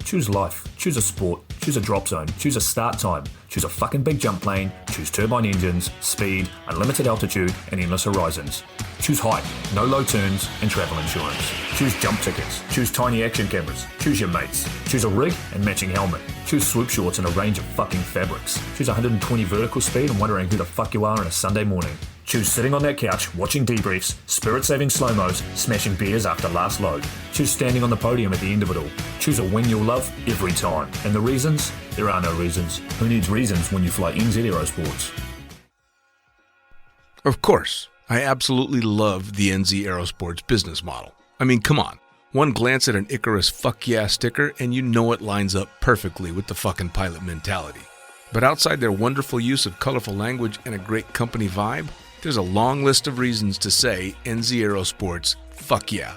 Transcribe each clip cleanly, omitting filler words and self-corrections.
Choose life, choose a sport, choose a drop zone, choose a start time, choose a fucking big jump plane, choose turbine engines, speed, unlimited altitude, and endless horizons. Choose height, no low turns, and travel insurance. Choose jump tickets, choose tiny action cameras, choose your mates, choose a rig and matching helmet, choose swoop shorts and a range of fucking fabrics, choose 120 vertical speed and wondering who the fuck you are on a Sunday morning. Choose sitting on that couch, watching debriefs, spirit-saving slow-mos, smashing beers after last load. Choose standing on the podium at the end of it all. Choose a wing you'll love every time. And the reasons? There are no reasons. Who needs reasons when you fly NZ Aerosports? Of course, I absolutely love the NZ Aerosports business model. I mean, come on. One glance at an Icarus fuck yeah sticker and you know it lines up perfectly with the fucking pilot mentality. But outside their wonderful use of colorful language and a great company vibe, there's a long list of reasons to say NZ Aerosports, fuck yeah.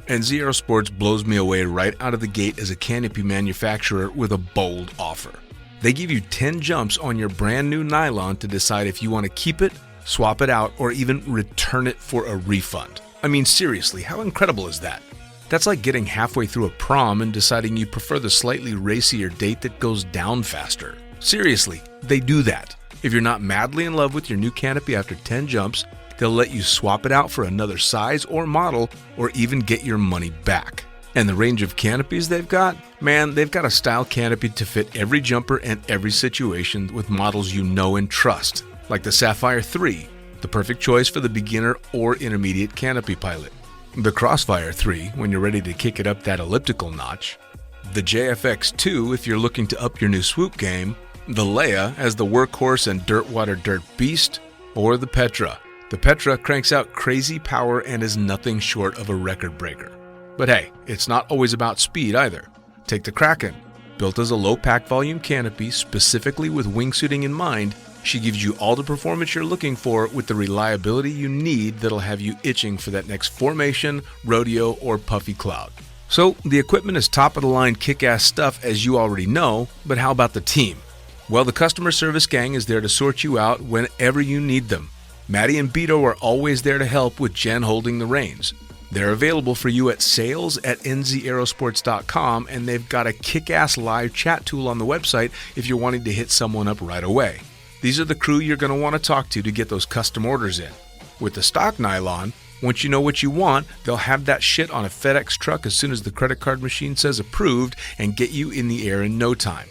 NZ Aerosports blows me away right out of the gate as a canopy manufacturer with a bold offer. They give you 10 jumps on your brand new nylon to decide if you want to keep it, swap it out, or even return it for a refund. I mean, seriously, how incredible is that? That's like getting halfway through a prom and deciding you prefer the slightly racier date that goes down faster. Seriously, they do that. If you're not madly in love with your new canopy after 10 jumps, they'll let you swap it out for another size or model or even get your money back. And the range of canopies they've got? Man, they've got a style canopy to fit every jumper and every situation with models you know and trust, like the Sapphire 3, the perfect choice for the beginner or intermediate canopy pilot. The Crossfire 3, when you're ready to kick it up that elliptical notch. The JFX 2, if you're looking to up your new swoop game. The Leia as the workhorse and dirtwater dirt beast, or the Petra. The Petra cranks out crazy power and is nothing short of a record breaker. But hey, it's not always about speed either. Take the Kraken. Built as a low pack volume canopy specifically with wingsuiting in mind, she gives you all the performance you're looking for with the reliability you need that'll have you itching for that next formation, rodeo, or puffy cloud. So the equipment is top of the line kick-ass stuff as you already know, but how about the team? Well, the customer service gang is there to sort you out whenever you need them. Maddie and Beto are always there to help with Jen holding the reins. They're available for you at sales@nzaerosports.com, and they've got a kick-ass live chat tool on the website if you're wanting to hit someone up right away. These are the crew you're going to want to talk to get those custom orders in. With the stock nylon, once you know what you want, they'll have that shit on a FedEx truck as soon as the credit card machine says approved and get you in the air in no time.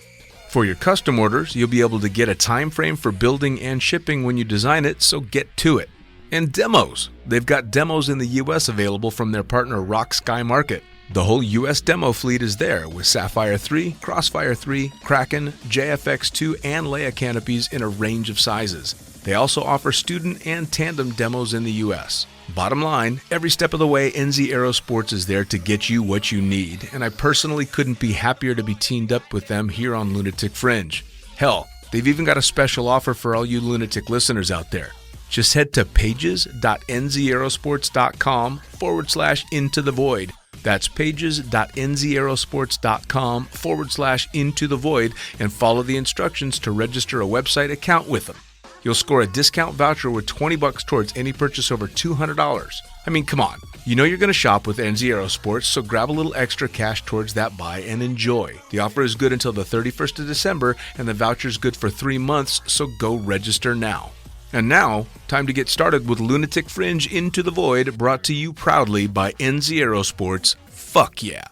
For your custom orders, you'll be able to get a time frame for building and shipping when you design it, so get to it. And demos. They've got demos in the US available from their partner Rock Sky Market. The whole US demo fleet is there with Sapphire 3, Crossfire 3, Kraken, JFX2, and Leia canopies in a range of sizes. They also offer student and tandem demos in the US. Bottom line, every step of the way, NZ Aerosports is there to get you what you need, and I personally couldn't be happier to be teamed up with them here on Lunatic Fringe. Hell, they've even got a special offer for all you lunatic listeners out there. Just head to pages.nzaerosports.com/into the void. That's pages.nzaerosports.com/into the void and follow the instructions to register a website account with them. You'll score a discount voucher with $20 towards any purchase over $200. I mean, come on. You know you're going to shop with NZ Aerosports, so grab a little extra cash towards that buy and enjoy. The offer is good until the 31st of December, and the voucher's good for 3 months, so go register now. And now, time to get started with Lunatic Fringe Into the Void, brought to you proudly by NZ Aerosports. Fuck yeah.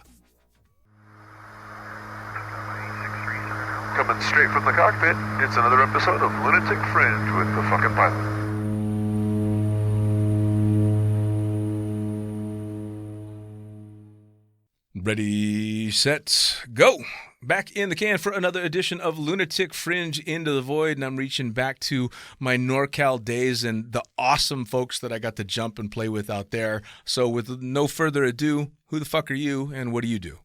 Coming straight from the cockpit, it's another episode of Lunatic Fringe with the fucking pilot. Ready, set, go. Back in the can for another edition of Lunatic Fringe Into the Void, and I'm reaching back to my NorCal days and the awesome folks that I got to jump and play with out there. So with no further ado, who the fuck are you and what do you do?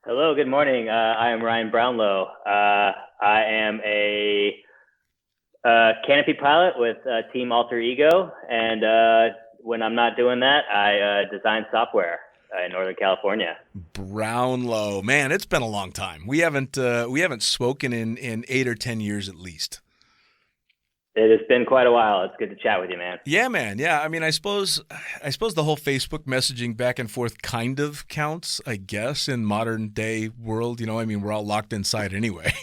Hello, good morning. I am Ryan Brownlow. I am a canopy pilot with Team Alter Ego, and when I'm not doing that, I design software in Northern California. Brownlow, man, it's been a long time. We haven't spoken in 8 or 10 years at least. It has been quite a while. It's good to chat with you, man. Yeah, man. Yeah, I mean, I suppose the whole Facebook messaging back and forth kind of counts, I guess, in modern day world. You know, I mean, we're all locked inside anyway.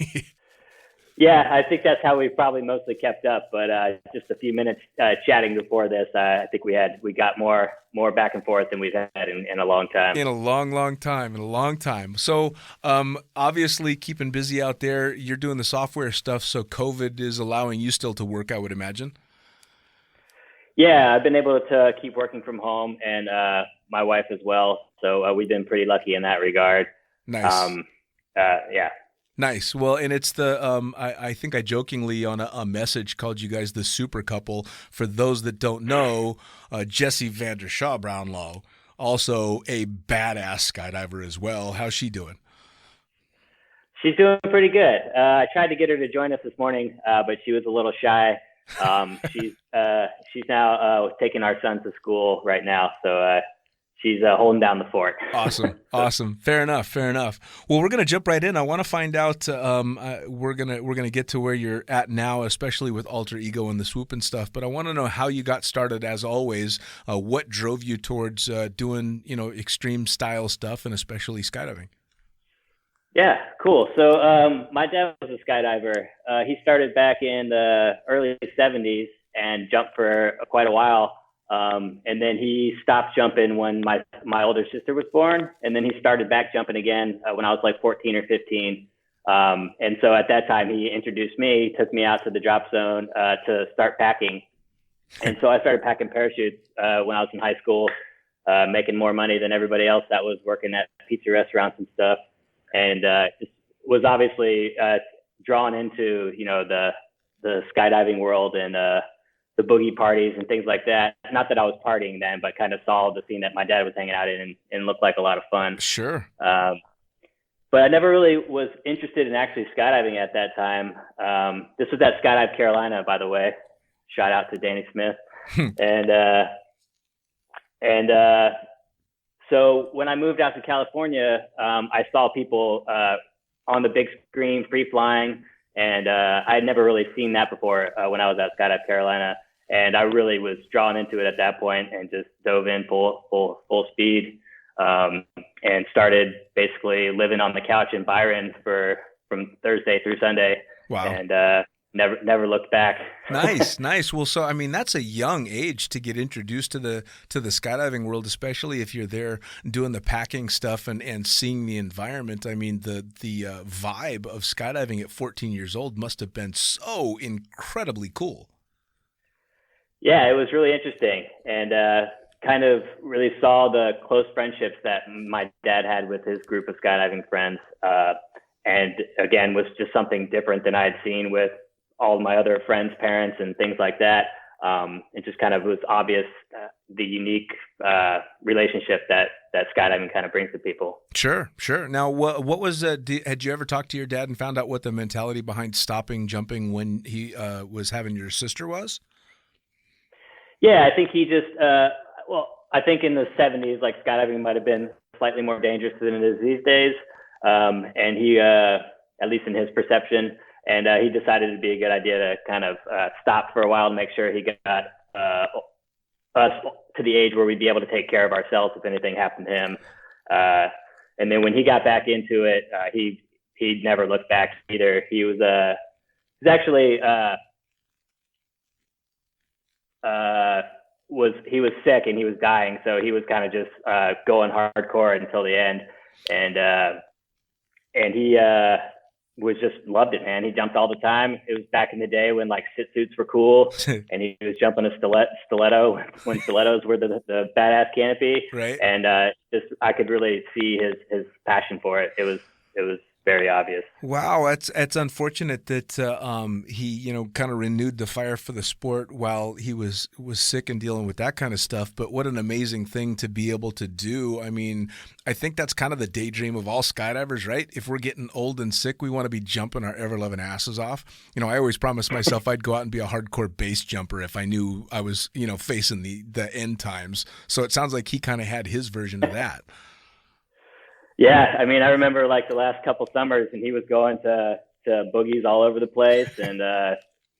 Yeah, I think that's how we've probably mostly kept up. But just a few minutes chatting before this, I think we got more back and forth than we've had in a long time. In a long time. So obviously keeping busy out there. You're doing the software stuff, so COVID is allowing you still to work, I would imagine. Yeah, I've been able to keep working from home, and my wife as well. So we've been pretty lucky in that regard. Nice. Yeah. Nice. Well, and it's the I think I jokingly on a message called you guys the super couple. For those that don't know, Jessie Vandershaw Brownlow, also a badass skydiver as well. How's she doing? She's doing pretty good. I tried to get her to join us this morning, but she was a little shy. She's now taking our son to school right now, so she's holding down the fort. Awesome. Fair enough. Well, we're gonna jump right in. I want to find out. We're gonna get to where you're at now, especially with Alter Ego and the swoop and stuff. But I want to know how you got started. As always, what drove you towards doing extreme style stuff and especially skydiving? Yeah, cool. So my dad was a skydiver. He started back in the early 70s and jumped for quite a while. And then he stopped jumping when my older sister was born. And then he started back jumping again when I was like 14 or 15. And so at that time, he introduced me, took me out to the drop zone to start packing. And so I started packing parachutes when I was in high school, making more money than everybody else that was working at pizza restaurants and stuff. And just was obviously drawn into, the skydiving world and the boogie parties and things like that. Not that I was partying then, but kind of saw the scene that my dad was hanging out in and looked like a lot of fun. Sure. But I never really was interested in actually skydiving at that time. This was at Skydive Carolina, by the way. Shout out to Danny Smith. So when I moved out to California, I saw people on the big screen free flying, and I had never really seen that before when I was at Skydive Carolina. And I really was drawn into it at that point and just dove in full speed, and started basically living on the couch in Byron from Thursday through Sunday. Wow. And never looked back. Nice. Well, so I mean, that's a young age to get introduced to the skydiving world, especially if you're there doing the packing stuff and seeing the environment. I mean, the vibe of skydiving at 14 years old must have been so incredibly cool. Yeah, it was really interesting, and kind of really saw the close friendships that my dad had with his group of skydiving friends. And again, was just something different than I had seen with all my other friends' parents and things like that. It just kind of was obvious the unique relationship that skydiving kind of brings to people. Sure. Now, what was had you ever talked to your dad and found out what the mentality behind stopping jumping when he was having your sister was? Yeah, I think he just, I think in the 70s, like skydiving might have been slightly more dangerous than it is these days. And he, at least in his perception, and he decided it'd be a good idea to kind of stop for a while to make sure he got us to the age where we'd be able to take care of ourselves if anything happened to him. And then when he got back into it, he never looked back either. He was actually he was sick and he was dying, so he was kind of just going hardcore until the end. And he was just loved it, man. He jumped all the time. It was back in the day when like sit suits were cool, and he was jumping a stiletto when stilettos were the badass canopy. Right. And just I could really see his passion for it. It was very obvious. Wow, that's unfortunate that he kind of renewed the fire for the sport while he was sick and dealing with that kind of stuff. But what an amazing thing to be able to do. I mean, I think that's kind of the daydream of all skydivers, right? If we're getting old and sick, we want to be jumping our ever-loving asses off. I always promised myself I'd go out and be a hardcore base jumper if I knew I was facing the end times. So it sounds like he kind of had his version of that. Yeah, I mean, I remember like the last couple summers, and he was going to boogies all over the place, and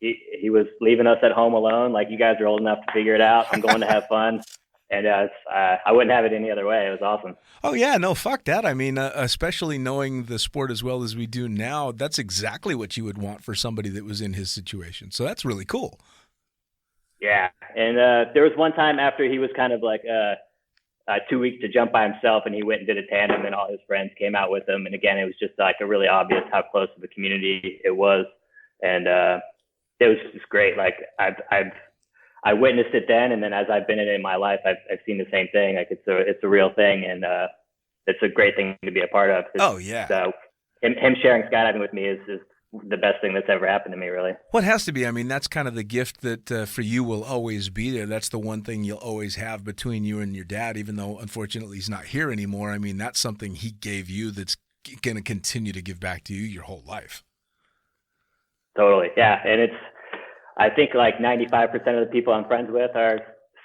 he was leaving us at home alone. Like, you guys are old enough to figure it out. I'm going to have fun, and I wouldn't have it any other way. It was awesome. Oh yeah, no, fuck that. I mean, especially knowing the sport as well as we do now, that's exactly what you would want for somebody that was in his situation. So that's really cool. Yeah, and there was one time after he was kind of like 2 weeks to jump by himself, and he went and did a tandem, and all his friends came out with him. And again, it was just like a really obvious how close to the community it was. And it was just great. Like I witnessed it then. And then as I've been in it in my life, I've seen the same thing. Like it's a real thing. And it's a great thing to be a part of. Oh yeah. So him sharing skydiving with me is the best thing that's ever happened to me, really. Well, it has to be. I mean, that's kind of the gift that for you will always be there. That's the one thing you'll always have between you and your dad, even though unfortunately he's not here anymore. I mean, that's something he gave you that's going to continue to give back to you your whole life. Totally. Yeah. And I think like 95% of the people I'm friends with are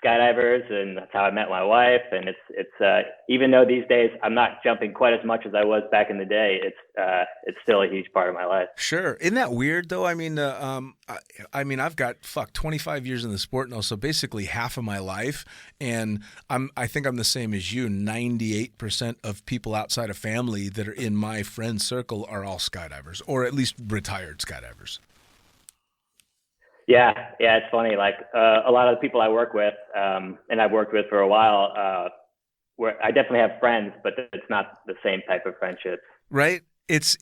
skydivers, and that's how I met my wife. And it's even though these days I'm not jumping quite as much as I was back in the day, it's still a huge part of my life. Sure. Isn't that weird though? I mean, I've got 25 years in the sport now, so basically half of my life, and I think I'm the same as you. 98% of people outside of family that are in my friend circle are all skydivers, or at least retired skydivers. Yeah, it's funny. Like a lot of the people I work with, and I've worked with for a while, where I definitely have friends, but it's not the same type of friendships. Right. It's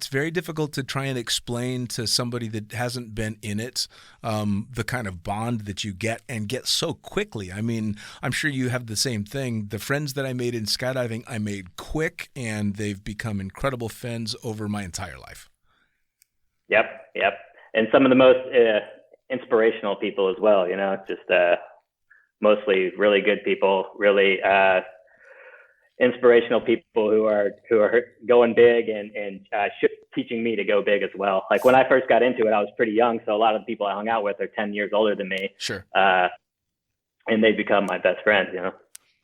very difficult to try and explain to somebody that hasn't been in it the kind of bond that you get so quickly. I mean, I'm sure you have the same thing. The friends that I made in skydiving, I made quick, and they've become incredible friends over my entire life. Yep. And some of the most inspirational people as well, just mostly really good people, really inspirational people who are going big and teaching me to go big as well. Like when I first got into it, I was pretty young, so a lot of the people I hung out with are 10 years older than me. Sure. And they've become my best friends,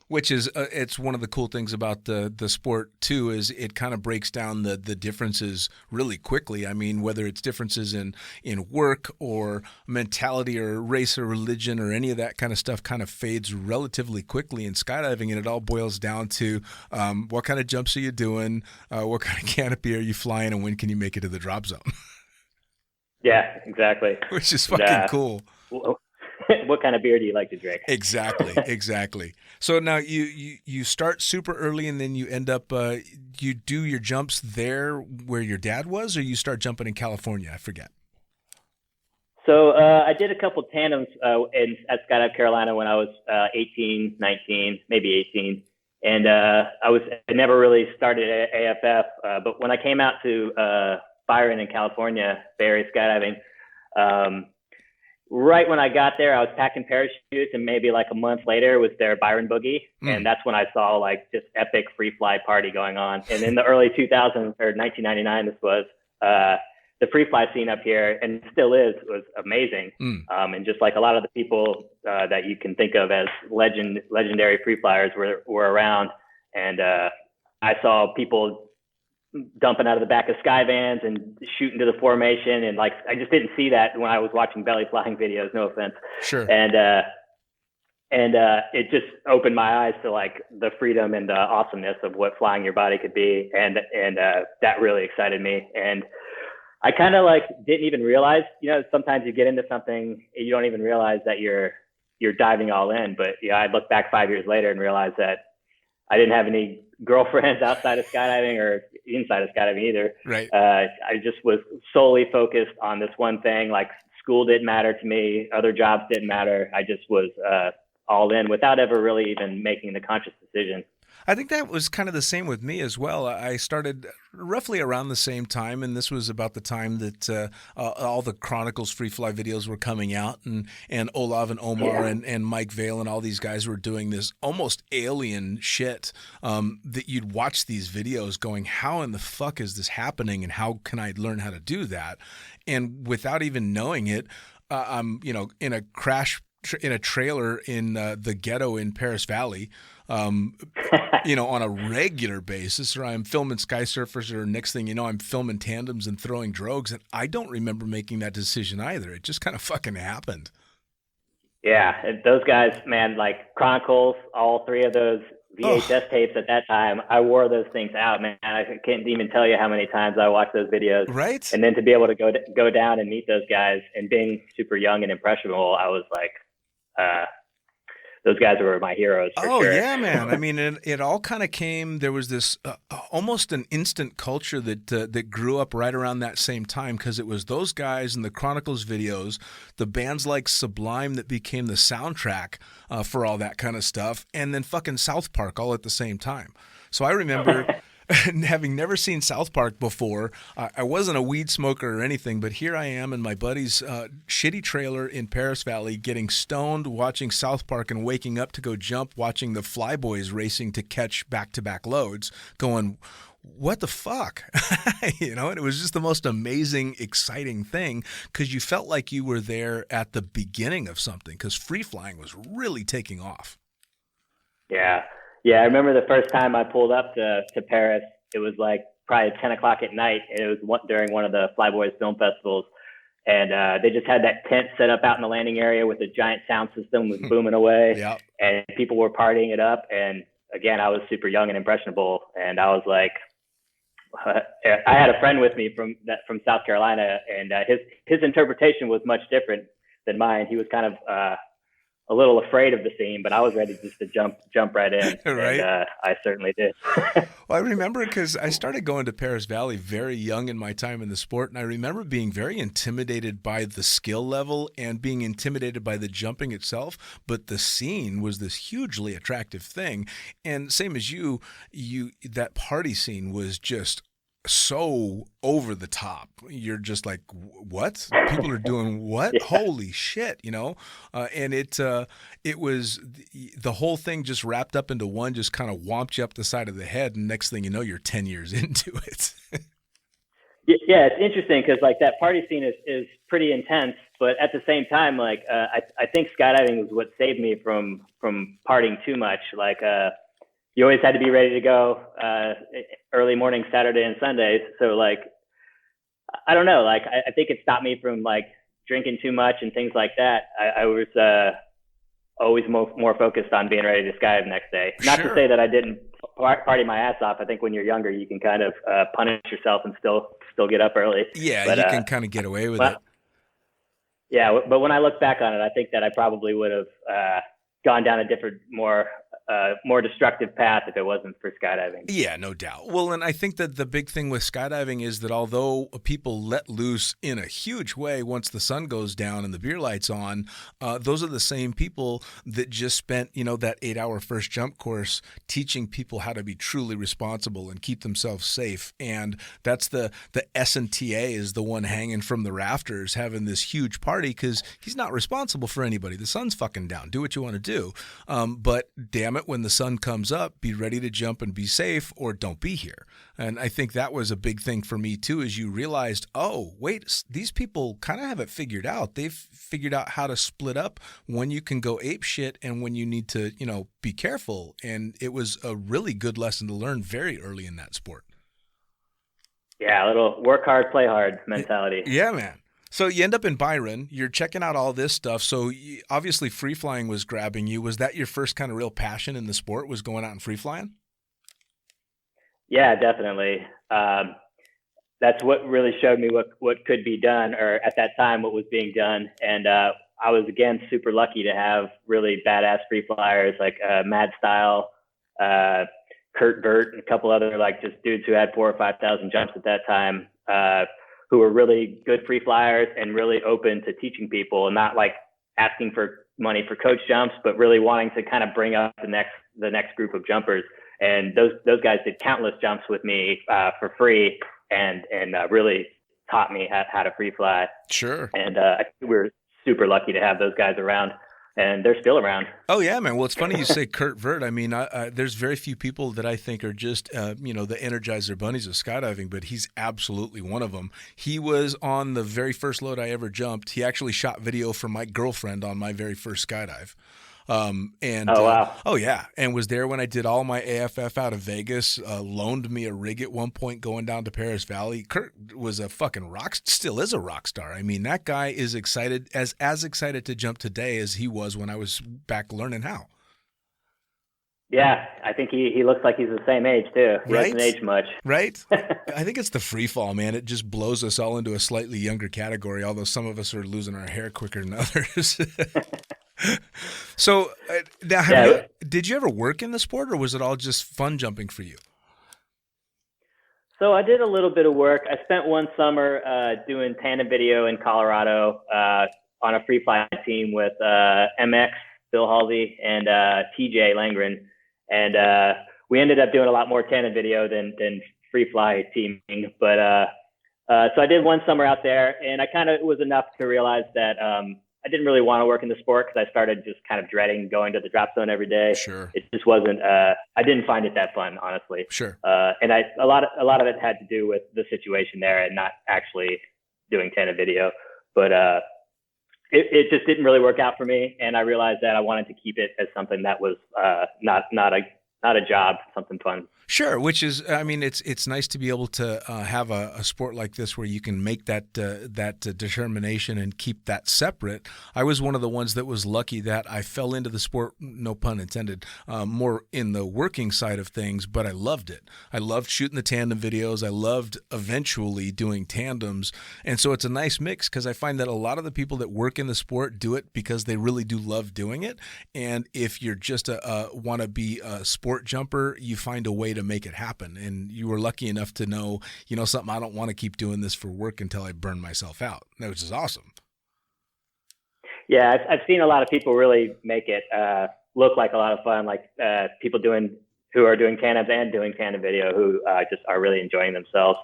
Which is it's one of the cool things about the sport too, is it kind of breaks down the differences really quickly. I mean, whether it's differences in work or mentality or race or religion or any of that kind of stuff kind of fades relatively quickly in skydiving, and it all boils down to what kind of jumps are you doing, what kind of canopy are you flying, and when can you make it to the drop zone? Yeah, exactly. Which is fucking cool. What kind of beer do you like to drink? Exactly. So now you start super early, and then you end up you do your jumps there where your dad was, or you start jumping in California? I forget. So I did a couple tandems at Skydive Carolina when I was 18, 19, maybe 18. And I never really started at AFF, but when I came out to Byron in California, Bay Area skydiving, right when I got there, I was packing parachutes, and maybe like a month later was their Byron Boogie. And that's when I saw like just epic free fly party going on. And in the early 2000s, or 1999, this was, the free fly scene up here, and still was amazing. And just like a lot of the people that you can think of as legendary free flyers were around. And I saw people dumping out of the back of sky vans and shooting to the formation, and like I just didn't see that when I was watching belly flying videos, no offense. Sure. And it just opened my eyes to like the freedom and the awesomeness of what flying your body could be, and that really excited me. And I kind of like didn't even realize, sometimes you get into something, you don't even realize that you're diving all in. But I look back 5 years later and realize that I didn't have any girlfriends outside of skydiving or inside of skydiving either. Right. I just was solely focused on this one thing. Like school didn't matter to me. Other jobs didn't matter. I just was all in without ever really even making the conscious decision. I think that was kind of the same with me as well. I started roughly around the same time, and this was about the time that all the Chronicles Free Fly videos were coming out, and Olav and Omar and Mike Vale and all these guys were doing this almost alien shit that you'd watch these videos going, how in the fuck is this happening, and how can I learn how to do that? And without even knowing it, I'm in a trailer in the ghetto in Paris Valley, on a regular basis, or I'm filming sky surfers, or next thing you know, I'm filming tandems and throwing drogues. And I don't remember making that decision either. It just kind of fucking happened. Yeah, those guys, man, like Chronicles, all three of those VHS tapes at that time, I wore those things out, man. I can't even tell you how many times I watched those videos. Right. And then to be able to go down and meet those guys, and being super young and impressionable, I was like, those guys were my heroes for sure. Yeah, man. I mean, it all kind of came, there was this almost an instant culture that grew up right around that same time, because it was those guys and the Chronicles videos, the bands like Sublime that became the soundtrack for all that kind of stuff, and then fucking South Park all at the same time. So I remember... having never seen South Park before, I wasn't a weed smoker or anything, but here I am in my buddy's shitty trailer in Paris Valley, getting stoned, watching South Park, and waking up to go jump, watching the Flyboys racing to catch back-to-back loads, going, what the fuck? And it was just the most amazing, exciting thing, because you felt like you were there at the beginning of something, because free flying was really taking off. Yeah. Yeah, I remember the first time I pulled up to Paris. It was like probably 10 o'clock at night, and it was during one of the Flyboys film festivals. And they just had that tent set up out in the landing area with a giant sound system was booming away. Yep. And people were partying it up. And again, I was super young and impressionable. And I was like, I had a friend with me from South Carolina, and his interpretation was much different than mine. He was kind of a little afraid of the scene, but I was ready just to jump right in. Right. And I certainly did. Well, I remember, because I started going to Paris Valley very young in my time in the sport, and I remember being very intimidated by the skill level and being intimidated by the jumping itself, but the scene was this hugely attractive thing. And same as you that party scene was just so over the top. You're just like, what? People are doing what? Yeah. Holy shit, and it was the whole thing just wrapped up into one, just kind of whomped you up the side of the head, and next thing you know, you're 10 years into it. Yeah, it's interesting, because like that party scene is pretty intense, but at the same time, like I think skydiving was what saved me from partying too much. Like you always had to be ready to go early morning Saturday and Sundays. So like, I don't know, like I think it stopped me from like drinking too much and things like that. I was always more focused on being ready to skydive the next day. Not to say that I didn't party my ass off. I think when you're younger, you can kind of punish yourself and still get up early. Yeah, but, you can kind of get away with it. Yeah, but when I look back on it, I think that I probably would have gone down a different, more destructive path if it wasn't for skydiving. Yeah, no doubt. Well, and I think that the big thing with skydiving is that although people let loose in a huge way once the sun goes down and the beer light's on, those are the same people that just spent, that 8-hour first jump course teaching people how to be truly responsible and keep themselves safe. And that's the SNTA is the one hanging from the rafters having this huge party, because he's not responsible for anybody. The sun's fucking down. Do what you want to do. But damn it, when the sun comes up, be ready to jump and be safe, or don't be here. And I think that was a big thing for me too, is you realized, oh, wait, these people kind of have it figured out. They've figured out how to split up when you can go ape shit and when you need to, be careful. And it was a really good lesson to learn very early in that sport. Yeah, a little work hard, play hard mentality. Yeah, man. So you end up in Byron, you're checking out all this stuff. So obviously free flying was grabbing you. Was that your first kind of real passion in the sport, was going out and free flying? Yeah, definitely. That's what really showed me what could be done, or at that time, what was being done. And I was, again, super lucky to have really badass free flyers like Mad Style, Kurt Vert, and a couple other like just dudes who had 4,000 or 5,000 jumps at that time, who were really good free flyers and really open to teaching people, and not like asking for money for coach jumps, but really wanting to kind of bring up the next group of jumpers. And those guys did countless jumps with me for free, and really taught me how to free fly. Sure. And we were super lucky to have those guys around, and they're still around. Oh yeah, man. Well, it's funny you say Kurt Vert. I mean, there's very few people that I think are just, the Energizer bunnies of skydiving, but he's absolutely one of them. He was on the very first load I ever jumped. He actually shot video for my girlfriend on my very first skydive. Wow. Oh yeah. And was there when I did all my AFF out of Vegas, loaned me a rig at one point going down to Paris Valley. Kurt was a fucking still is a rock star. I mean, that guy is excited, as excited to jump today as he was when I was back learning how. Yeah, I think he looks like he's the same age too. He hasn't aged much. Right? I think it's the free fall, man. It just blows us all into a slightly younger category, although some of us are losing our hair quicker than others. So, now, did you ever work in the sport, or was it all just fun jumping for you? So I did a little bit of work. I spent one summer doing tandem video in Colorado on a free fly team with MX, Bill Halsey, and TJ Langren. And we ended up doing a lot more tandem video than free fly teaming. But so I did one summer out there, and it was enough to realize that I didn't really want to work in the sport, because I started just kind of dreading going to the drop zone every day. Sure. It just wasn't, I didn't find it that fun, honestly. Sure. And a lot of it had to do with the situation there and not actually doing tandem video. But it just didn't really work out for me. And I realized that I wanted to keep it as something that was not a job, something fun. Sure, which is, I mean, it's nice to be able to have a sport like this where you can make that determination and keep that separate. I was one of the ones that was lucky that I fell into the sport, no pun intended, more in the working side of things, but I loved it. I loved shooting the tandem videos. I loved eventually doing tandems. And so it's a nice mix, because I find that a lot of the people that work in the sport do it because they really do love doing it. And if you're just want to be a sport jumper, you find a way to make it happen. And you were lucky enough to know, something, I don't want to keep doing this for work until I burn myself out, which is awesome. Yeah, I've seen a lot of people really make it look like a lot of fun, like people who are doing tandems and doing tandem video who just are really enjoying themselves.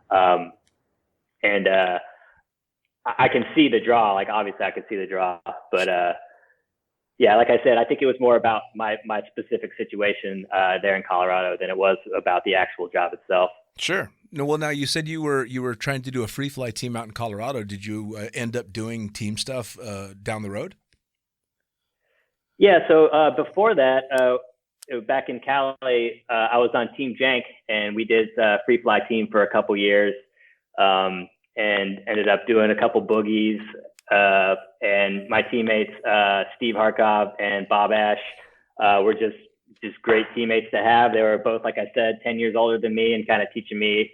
And I can see the draw, like obviously I can see the draw, but yeah, like I said, I think it was more about my specific situation there in Colorado than it was about the actual job itself. Sure. No, well, now you said you were trying to do a free fly team out in Colorado. Did you end up doing team stuff down the road? Yeah. So before that, back in Cali, I was on Team Jank, and we did free fly team for a couple years, and ended up doing a couple boogies. And my teammates, Steve Harkov and Bob Ash, were just great teammates to have. They were both, like I said, 10 years older than me, and kind of teaching me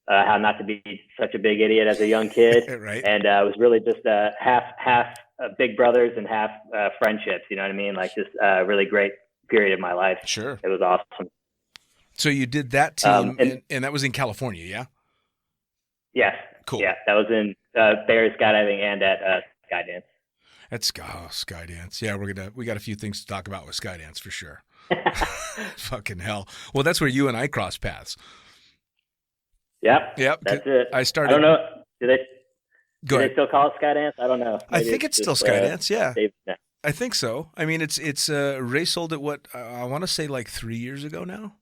how not to be such a big idiot as a young kid. Right. And it was really just half big brothers and half friendships. You know what I mean? Like just a really great period of my life. Sure. It was awesome. So you did that team, and that was in California, yeah? Yes. Cool. Yeah, that was in Barry Skydiving and at Skydance. That's Skydance. Yeah, we got a few things to talk about with Skydance for sure. Fucking hell. Well, that's where you and I crossed paths. Yep. That's it. I don't know. Do they still call it Skydance? I don't know. Maybe I think it's still Skydance. Yeah. I think so. I mean, it's Ray sold it. What I want to say, like 3 years ago now.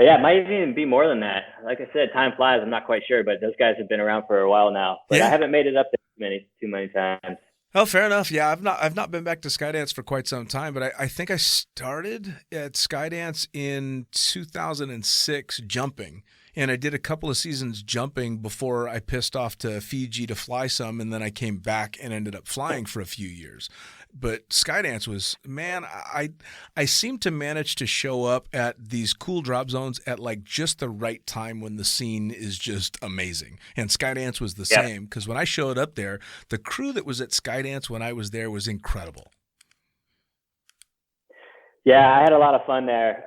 Yeah, it might even be more than that. Like I said, time flies. I'm not quite sure, but those guys have been around for a while now. But I haven't made it up there too many times. Oh, fair enough. Yeah, I've not been back to Skydance for quite some time, but I think I started at Skydance in 2006 jumping, and I did a couple of seasons jumping before I pissed off to Fiji to fly some, and then I came back and ended up flying for a few years. But Skydance was, man, I seem to manage to show up at these cool drop zones at like just the right time when the scene is just amazing. And Skydance was the same, because when I showed up there, the crew that was at Skydance when I was there was incredible. Yeah, I had a lot of fun there,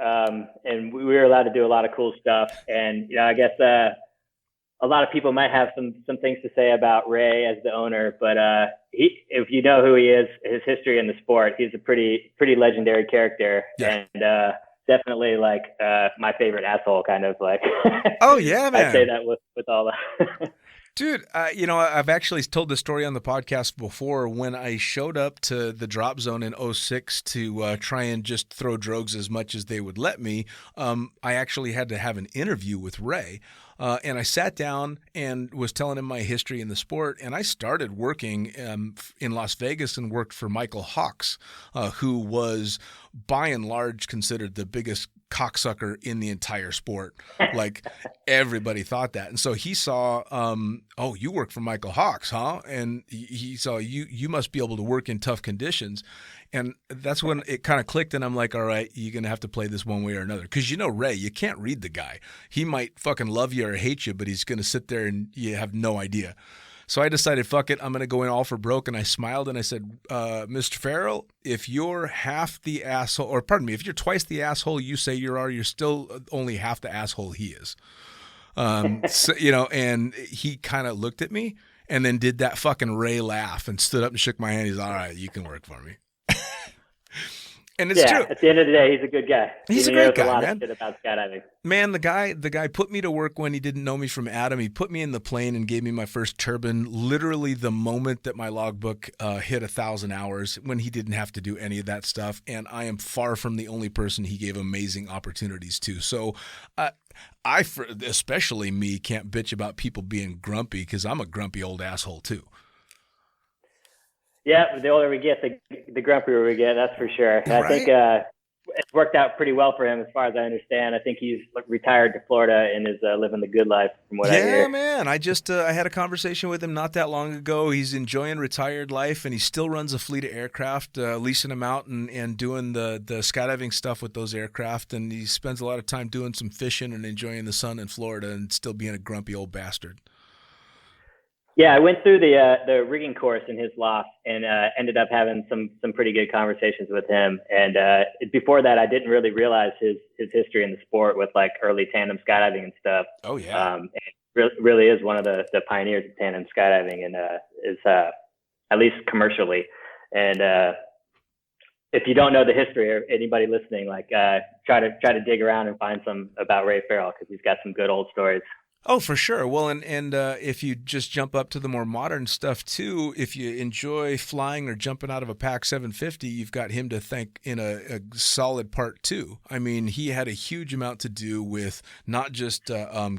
and we were allowed to do a lot of cool stuff. And I guess a lot of people might have some things to say about Ray as the owner, but if you know who he is, his history in the sport, he's a pretty legendary character. Yeah. And definitely like my favorite asshole kind of like. Oh yeah, man. I say that with all the. Dude, I've actually told this story on the podcast before when I showed up to the drop zone in '06 to try and just throw drogues as much as they would let me. I actually had to have an interview with Ray. And I sat down and was telling him my history in the sport. And I started working in Las Vegas and worked for Michael Hawks, who was by and large considered the biggest cocksucker in the entire sport. Like everybody thought that. And so he saw, oh, you work for Michael Hawks, huh? And he saw you must be able to work in tough conditions. And that's when it kind of clicked, and I'm like, all right, you're going to have to play this one way or another. Because Ray, you can't read the guy. He might fucking love you or hate you, but he's going to sit there and you have no idea. So I decided, fuck it, I'm going to go in all for broke. And I smiled and I said, Mr. Farrell, if you're half the asshole, or pardon me, if you're twice the asshole you say you are, you're still only half the asshole he is. So, and he kind of looked at me and then did that fucking Ray laugh and stood up and shook my hand. He's all right, you can work for me. And it's true. At the end of the day, he's a good guy. He's a great guy, a lot man. of shit about skydiving. Man, the guy put me to work when he didn't know me from Adam. He put me in the plane and gave me my first turbine literally the moment that my logbook hit 1,000 hours, when he didn't have to do any of that stuff. And I am far from the only person he gave amazing opportunities to. So especially me, can't bitch about people being grumpy, because I'm a grumpy old asshole too. Yeah, the older we get, the grumpier we get. That's for sure. Right? I think it's worked out pretty well for him, as far as I understand. I think he's retired to Florida and is living the good life, from what I hear. Yeah, man. I just I had a conversation with him not that long ago. He's enjoying retired life, and he still runs a fleet of aircraft, leasing them out and doing the skydiving stuff with those aircraft. And he spends a lot of time doing some fishing and enjoying the sun in Florida, and still being a grumpy old bastard. Yeah, I went through the rigging course in his loft and ended up having some pretty good conversations with him. And before that, I didn't really realize his history in the sport with like early tandem skydiving and stuff. Oh yeah, and really is one of the pioneers of tandem skydiving, and is at least commercially. And if you don't know the history, or anybody listening, like try to dig around and find some about Ray Farrell, because he's got some good old stories. Oh, for sure. Well, and if you just jump up to the more modern stuff too, if you enjoy flying or jumping out of a PAC 750, you've got him to thank in a solid part too. I mean, he had a huge amount to do with not just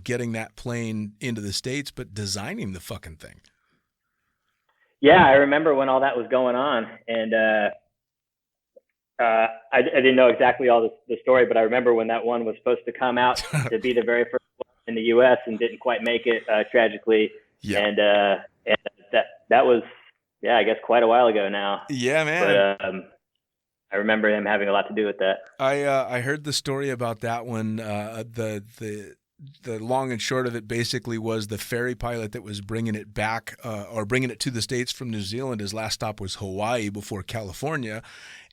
getting that plane into the States, but designing the fucking thing. Yeah, I remember when all that was going on, and I didn't know exactly all the story, but I remember when that one was supposed to come out to be the very first in the U.S. and didn't quite make it, tragically. Yeah. And that was, I guess quite a while ago now. Yeah, man. But I remember him having a lot to do with that. I heard the story about that one. The long and short of it basically was the ferry pilot that was bringing it back or bringing it to the States from New Zealand. His last stop was Hawaii before California.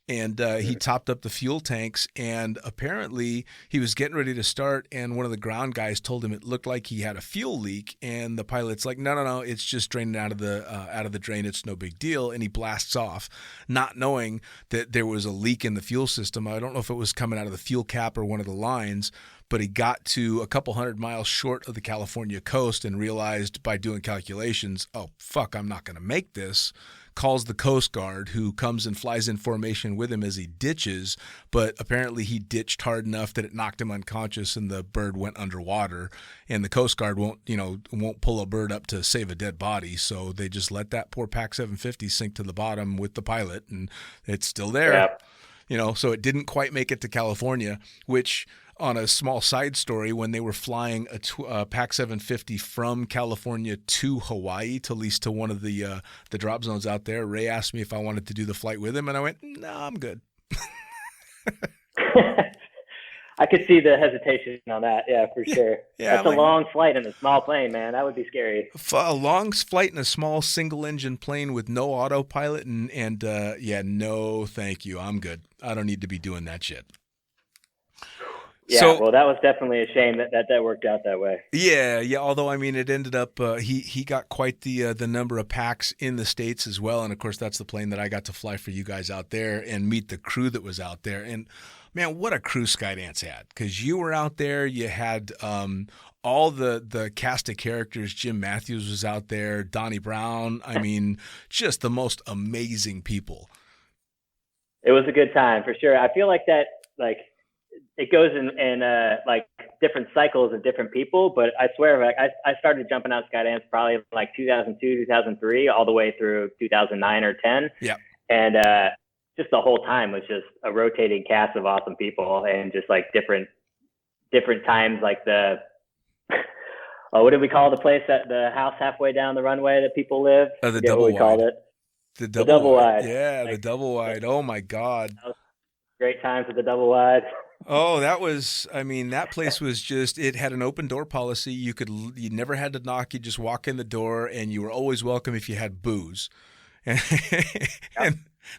And he topped up the fuel tanks, and apparently he was getting ready to start, and one of the ground guys told him it looked like he had a fuel leak, and the pilot's like, no, it's just draining out of the drain. It's no big deal. And he blasts off, not knowing that there was a leak in the fuel system. I don't know if it was coming out of the fuel cap or one of the lines, but he got to a couple 100 miles short of the California coast and realized by doing calculations, oh, fuck, I'm not going to make this. Calls the Coast Guard, who comes and flies in formation with him as he ditches, but apparently he ditched hard enough that it knocked him unconscious and the bird went underwater. And the Coast Guard won't pull a bird up to save a dead body, so they just let that poor PAC 750 sink to the bottom with the pilot, and it's still there. Yeah. So it didn't quite make it to California, which, on a small side story, when they were flying a PAC 750 from California to Hawaii, to lease to one of the drop zones out there, Ray asked me if I wanted to do the flight with him, and I went, no, I'm good. I could see the hesitation on that. Yeah, for sure. Yeah, that's a long flight in a small plane, man. That would be scary. A long flight in a small single-engine plane with no autopilot, and no, thank you. I'm good. I don't need to be doing that shit. Yeah, well, that was definitely a shame that worked out that way. Yeah. Although I mean, it ended up he got quite the number of packs in the States as well, and of course that's the plane that I got to fly for you guys out there and meet the crew that was out there. And man, what a crew Skydance had, because you were out there. You had all the cast of characters. Jim Matthews was out there. Donnie Brown. I mean, just the most amazing people. It was a good time for sure. I feel like that it goes in like different cycles of different people, but I swear, like I started jumping out Skydance probably like 2002, 2003, all the way through 2009 or 10. Yeah. And just the whole time was just a rotating cast of awesome people, and just like different times, like the what did we call the place, that the house halfway down the runway that people live? The double wide. Called it. The double wide. wide. Yeah, like, the double wide. Oh my God. Great times with the double wide. Oh, that place was just, it had an open door policy. You never had to knock. You just walk in the door, and you were always welcome if you had booze. And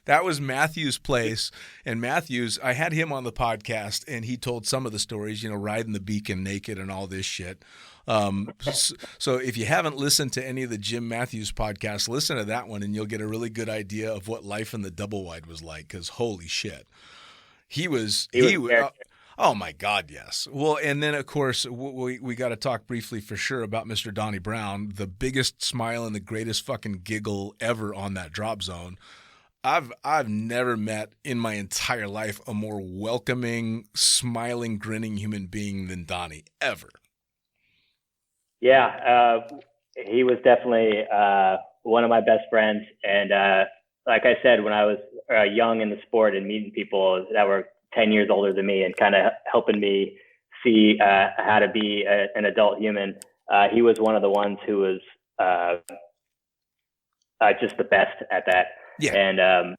that was Matthew's place. And Matthews, I had him on the podcast, and he told some of the stories, riding the Beacon naked and all this shit. So if you haven't listened to any of the Jim Matthews podcasts, listen to that one, and you'll get a really good idea of what life in the double wide was like, because holy shit. He was oh my God, yes. Well, and then of course we got to talk briefly for sure about Mr. Donnie Brown, the biggest smile and the greatest fucking giggle ever on that drop zone. I've never met in my entire life a more welcoming, smiling, grinning human being than Donnie, ever. Yeah, he was definitely one of my best friends, and like I said, when I was young in the sport and meeting people that were 10 years older than me and kind of helping me see how to be an adult human, he was one of the ones who was just the best at that. Yeah. And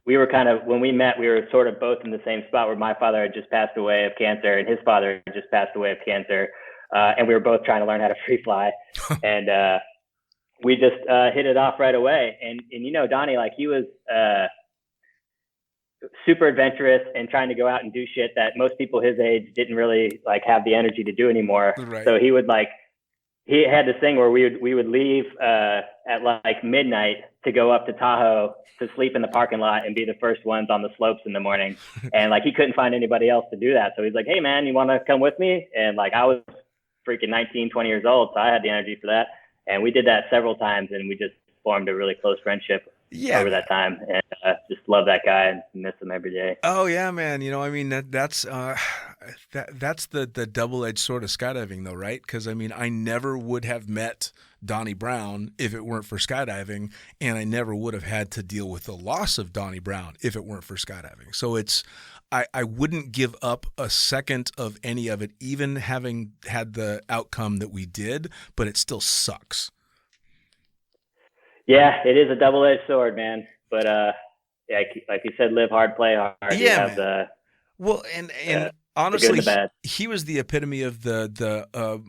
we were kind of, when we met, we were sort of both in the same spot, where my father had just passed away of cancer and his father had just passed away of cancer. And we were both trying to learn how to free fly. And we just hit it off right away. And Donnie, like, he was super adventurous and trying to go out and do shit that most people his age didn't really like have the energy to do anymore. Right. So he had this thing where we would leave at like midnight to go up to Tahoe to sleep in the parking lot and be the first ones on the slopes in the morning. And like, he couldn't find anybody else to do that. So he's like, "Hey man, you want to come with me?" And like, I was freaking 19, 20 years old, so I had the energy for that. And we did that several times, and we just formed a really close friendship over that time. And just love that guy and miss him every day. Oh yeah, man. That's the double-edged sword of skydiving, though, right? Because I never would have met Donnie Brown if it weren't for skydiving, and I never would have had to deal with the loss of Donnie Brown if it weren't for skydiving. So I wouldn't give up a second of any of it, even having had the outcome that we did, but it still sucks. Yeah, it is a double-edged sword, man. But yeah, like you said, live hard, play hard. Yeah, man. And honestly, he was the epitome of the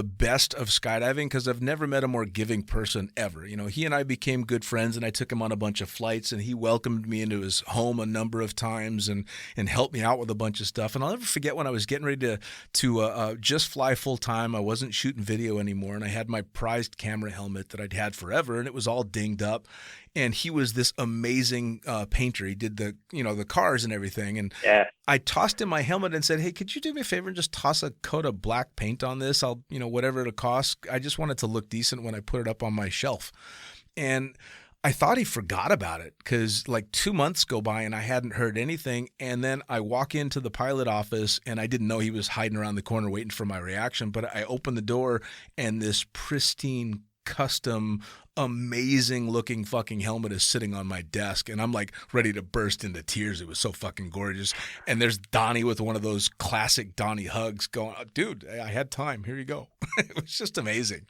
best of skydiving, because I've never met a more giving person ever. He and I became good friends, and I took him on a bunch of flights, and he welcomed me into his home a number of times and helped me out with a bunch of stuff. And I'll never forget when I was getting ready to just fly full time. I wasn't shooting video anymore, and I had my prized camera helmet that I'd had forever, and it was all dinged up. And he was this amazing painter. He did the cars and everything. And yeah. I tossed him my helmet and said, "Hey, could you do me a favor and just toss a coat of black paint on this? I'll, whatever it'll cost. I just want it to look decent when I put it up on my shelf." And I thought he forgot about it, because like 2 months go by and I hadn't heard anything. And then I walk into the pilot office, and I didn't know he was hiding around the corner waiting for my reaction. But I opened the door, and this pristine, custom, amazing looking fucking helmet is sitting on my desk, and I'm like ready to burst into tears. It was so fucking gorgeous. And there's Donnie with one of those classic Donnie hugs going, "Dude, I had time. Here you go." It was just amazing.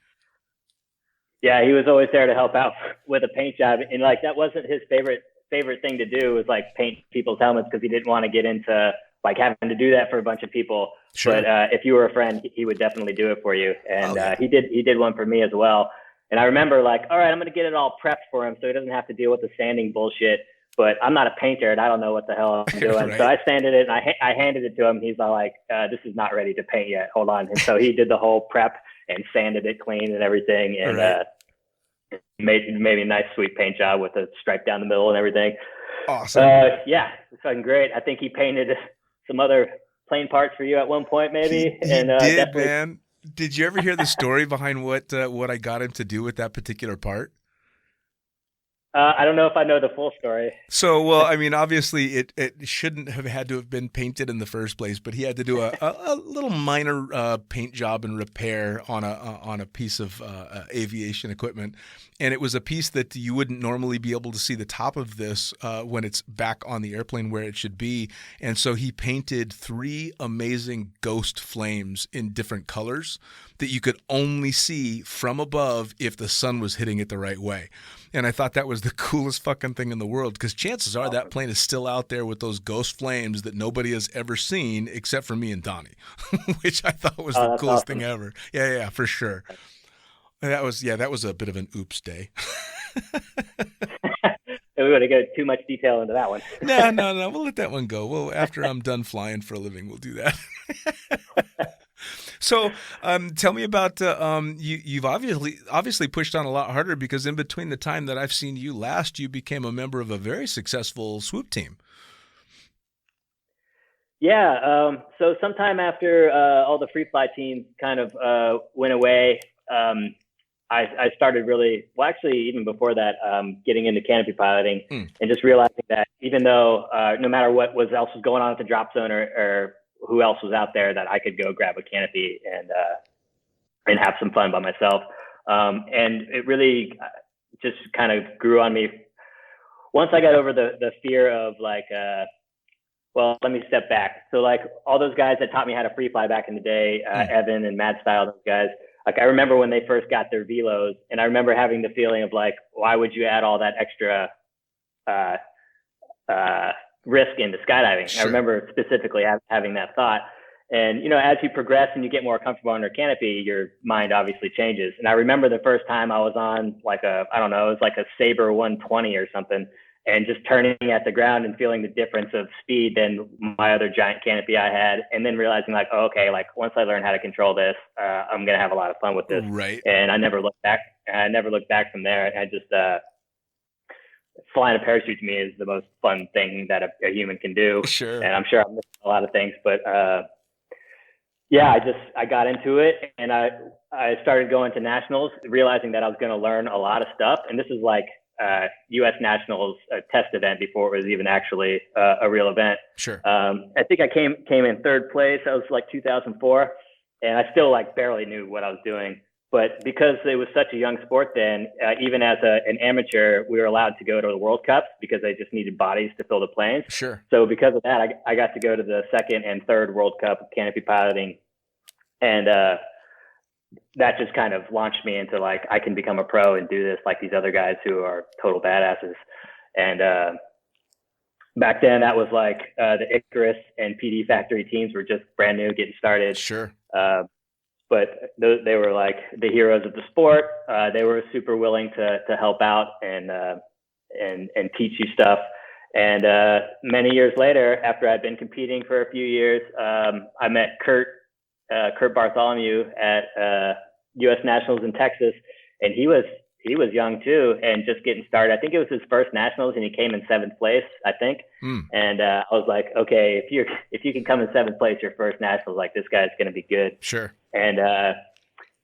Yeah, he was always there to help out with a paint job. And like, that wasn't his favorite thing to do, was like paint people's helmets, because he didn't want to get into like having to do that for a bunch of people. Sure. But if you were a friend, he would definitely do it for you. And he did one for me as well. And I remember like, all right, I'm going to get it all prepped for him so he doesn't have to deal with the sanding bullshit but I'm not a painter and I don't know what the hell I'm doing. Right. So I sanded it and I handed it to him. He's all like, this is not ready to paint yet. Hold on. And so he did the whole prep and sanded it clean and everything. And, Right. made a nice sweet paint job with a stripe down the middle and everything. Awesome. Yeah, it's fucking great. I think he painted some other plane parts for you at one point, maybe. He and did, definitely, man. Did you ever hear the story behind what I got him to do with that particular part? I don't know if I know the full story. So, well, I mean, obviously it shouldn't have had to have been painted in the first place, but he had to do a little minor paint job and repair on a piece of aviation equipment. And it was a piece that you wouldn't normally be able to see the top of this when it's back on the airplane where it should be. And so he painted 3 amazing ghost flames in different colors that you could only see from above if the sun was hitting it the right way. And I thought that was the coolest fucking thing in the world, because chances are that plane is still out there with those ghost flames that nobody has ever seen except for me and Donnie, which I thought was the coolest thing ever. Yeah, for sure. That was a bit of an oops day. We want to go too much detail into that one. No. We'll let that one go. Well, after I'm done flying for a living, we'll do that. So, tell me about you've obviously pushed on a lot harder, because in between the time that I've seen you last, you became a member of a very successful swoop team. Yeah. So sometime after all the free fly teams kind of went away, I started really, well, actually, even before that, getting into canopy piloting and just realizing that even though no matter what else was going on at the drop zone or who else was out there, that I could go grab a canopy and have some fun by myself. And it really just kind of grew on me. Once I got over the fear of like, well, let me step back. So like all those guys that taught me how to free fly back in the day, Evan and Mad Style, those guys, like I remember when they first got their velos, and I remember having the feeling of like, why would you add all that extra risk into skydiving? Sure. I remember specifically having that thought. And, you know, as you progress and you get more comfortable under canopy, your mind obviously changes. And I remember the first time I was on like it was like a Sabre 120 or something, and just turning at the ground and feeling the difference of speed than my other giant canopy I had. And then realizing like, oh, okay, like once I learn how to control this, I'm going to have a lot of fun with this. Right. And I never looked back. From there. I just, flying a parachute to me is the most fun thing that a human can do. Sure. And I'm sure I'm missing a lot of things, but yeah, I got into it, and I started going to nationals, realizing that I was going to learn a lot of stuff. And this is like U.S. Nationals, a test event before it was even actually a real event. Sure. I think I came in third place. That was like 2004, and I still like barely knew what I was doing. But because it was such a young sport then, even as an amateur, we were allowed to go to the World Cups because they just needed bodies to fill the planes. Sure. So because of that, I got to go to the second and third World Cup of canopy piloting. And that just kind of launched me into like, I can become a pro and do this like these other guys who are total badasses. And back then that was like the Icarus and PD Factory teams were just brand new, getting started. Sure. But they were like the heroes of the sport. They were super willing to help out and teach you stuff. And many years later, after I'd been competing for a few years, I met Kurt Bartholomew at U.S. Nationals in Texas, and he was young too and just getting started. I think it was his first nationals, and he came in 7th place, I think. And I was like, okay, if you can come in 7th place your first nationals, like this guy's going to be good. Sure. And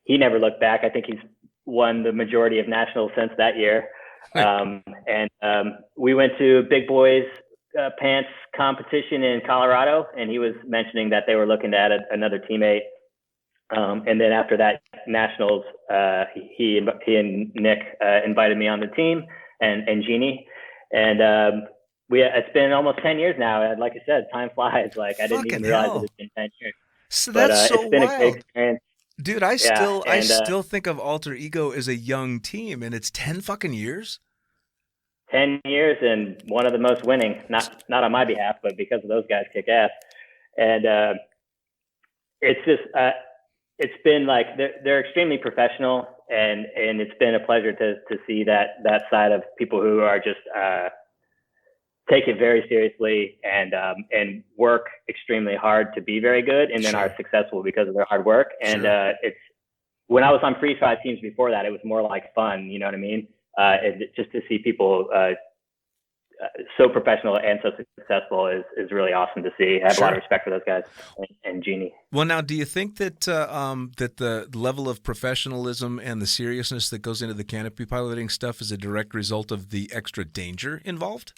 he never looked back. I think he's won the majority of nationals since that year. We went to Big Boys Pants competition in Colorado, and he was mentioning that they were looking to add another teammate. And then after that nationals, he and Nick invited me on the team, and Jeannie, and it's been almost 10 years now. And like I said, time flies. Like I didn't even realize it had been 10 years. So that's so it's been wild. a great experience. Dude, I still think of Alter Ego as a young team, and it's 10 fucking years. 10 years, and one of the most winning, not on my behalf, but because of those guys kick ass. And it's just, it's been like, they're extremely professional, and it's been a pleasure to see that side of people who are just take it very seriously and work extremely hard to be very good, and then are successful because of their hard work. And it's when I was on freestyle teams before that, it was more like fun. You know what I mean? Just to see people so professional and so successful is really awesome to see. I have a lot of respect for those guys and Jeannie. Well, now, do you think that that the level of professionalism and the seriousness that goes into the canopy piloting stuff is a direct result of the extra danger involved?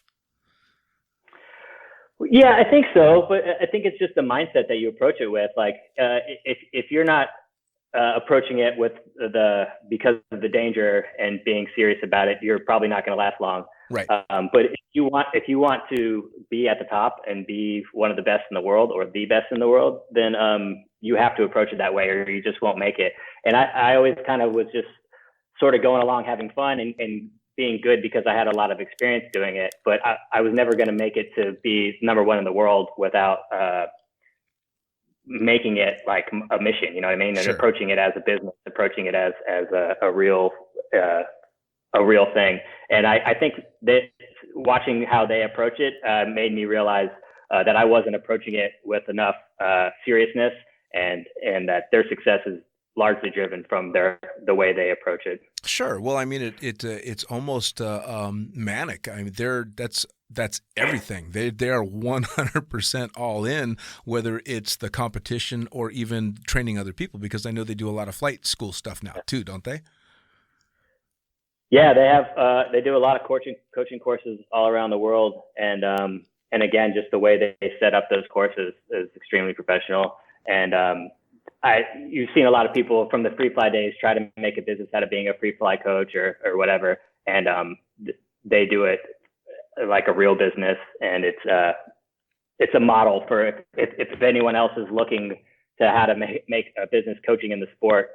Yeah, I think so, but I think it's just the mindset that you approach it with. Like, if you're not approaching it with because of the danger and being serious about it, you're probably not going to last long. Right. But if you want to be at the top and be one of the best in the world or the best in the world, then you have to approach it that way, or you just won't make it. And I always kind of was just sort of going along, having fun and being good because I had a lot of experience doing it. But I was never going to make it to be number one in the world without making it like a mission. You know what I mean? And approaching it as a business, approaching it as a real thing. And I think that watching how they approach it made me realize that I wasn't approaching it with enough seriousness, and that their success is largely driven from the way they approach it. Sure. Well, I mean, it's almost manic. I mean, that's everything. They are 100% all in, whether it's the competition or even training other people, because I know they do a lot of flight school stuff now too, don't they? Yeah, they do a lot of coaching courses all around the world, and again, just the way they set up those courses is extremely professional. And you've seen a lot of people from the free fly days try to make a business out of being a free fly coach or whatever, and they do it like a real business, and it's a model for if anyone else is looking to how to make a business coaching in the sport.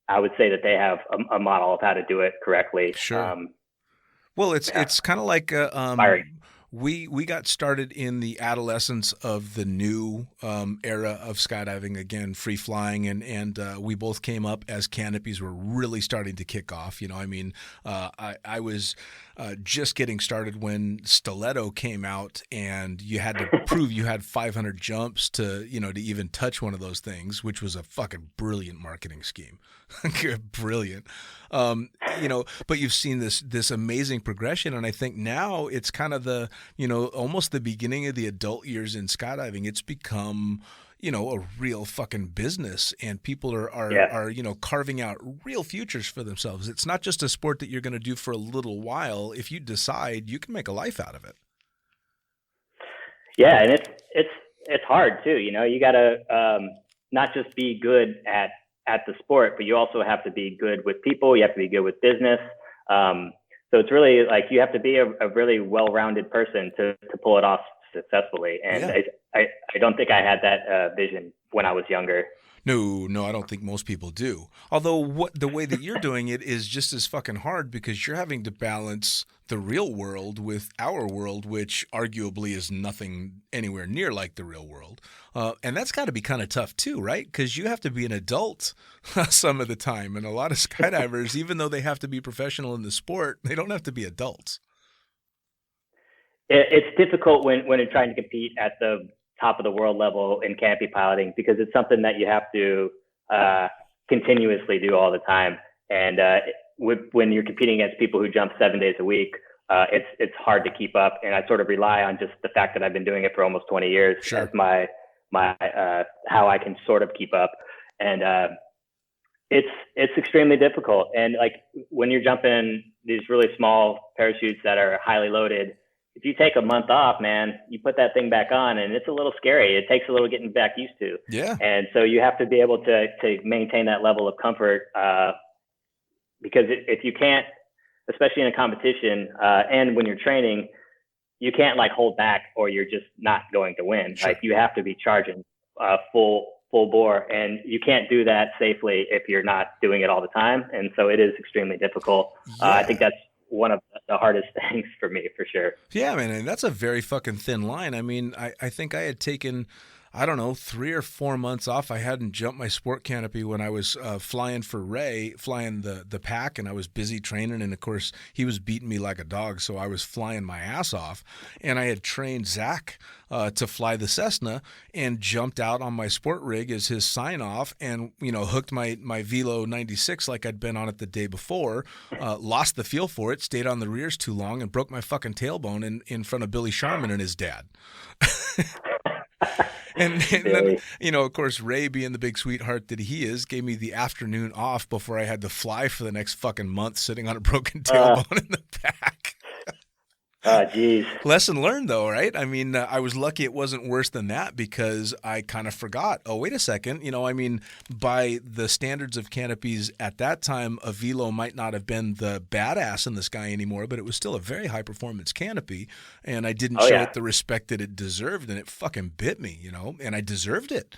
I would say that they have a model of how to do it correctly. Sure. Well, it's kind of like we got started in the adolescence of the new era of skydiving, again, free flying, and we both came up as canopies were really starting to kick off. You know, I mean, I was just getting started when stiletto came out, and you had to prove you had 500 jumps to even touch one of those things, which was a fucking brilliant marketing scheme. Brilliant. But you've seen this amazing progression, and I think now it's kind of the almost the beginning of the adult years in skydiving. It's become a real fucking business, and people are carving out real futures for themselves. It's not just a sport that you're going to do for a little while. If you decide, you can make a life out of it. Yeah, and it's hard too. You got to not just be good at the sport, but you also have to be good with people. You have to be good with business. So it's really like you have to be a really well-rounded person to pull it off successfully. And I don't think I had that vision when I was younger. No, I don't think most people do. Although the way that you're doing it is just as fucking hard, because you're having to balance the real world with our world, which arguably is nothing anywhere near like the real world. And that's got to be kind of tough too, right? Because you have to be an adult some of the time. And a lot of skydivers, even though they have to be professional in the sport, they don't have to be adults. It's difficult when you're trying to compete at the top of the world level in canopy piloting, because it's something that you have to continuously do all the time. And when you're competing against people who jump 7 days a week, it's hard to keep up. And I sort of rely on just the fact that I've been doing it for almost 20 years as my how I can sort of keep up. And it's extremely difficult. And like when you're jumping these really small parachutes that are highly loaded, if you take a month off, man, you put that thing back on, and it's a little scary. It takes a little getting back used to. Yeah. And so you have to be able to maintain that level of comfort, because if you can't, especially in a competition, and when you're training, you can't like hold back, or you're just not going to win. Sure. Like you have to be charging full bore, and you can't do that safely if you're not doing it all the time. And so it is extremely difficult. Yeah. I think that's one of the hardest things for me, for sure. Yeah, man, and that's a very fucking thin line. I mean, I think I had taken I don't know, 3 or 4 months off. I hadn't jumped my sport canopy when I was flying for Ray, flying the pack, and I was busy training. And of course, he was beating me like a dog, so I was flying my ass off. And I had trained Zach to fly the Cessna and jumped out on my sport rig as his sign off, and hooked my Velo 96 like I'd been on it the day before. Lost the feel for it, stayed on the rears too long, and broke my fucking tailbone in front of Billy Sharman and his dad. And then, of course, Ray, being the big sweetheart that he is, gave me the afternoon off before I had to fly for the next fucking month sitting on a broken tailbone in the back. Oh, geez. Lesson learned, though, right? I mean, I was lucky it wasn't worse than that, because I kind of forgot. Oh, wait a second. By the standards of canopies at that time, a Velo might not have been the badass in the sky anymore, but it was still a very high-performance canopy, and I didn't show it the respect that it deserved, and it fucking bit me, and I deserved it.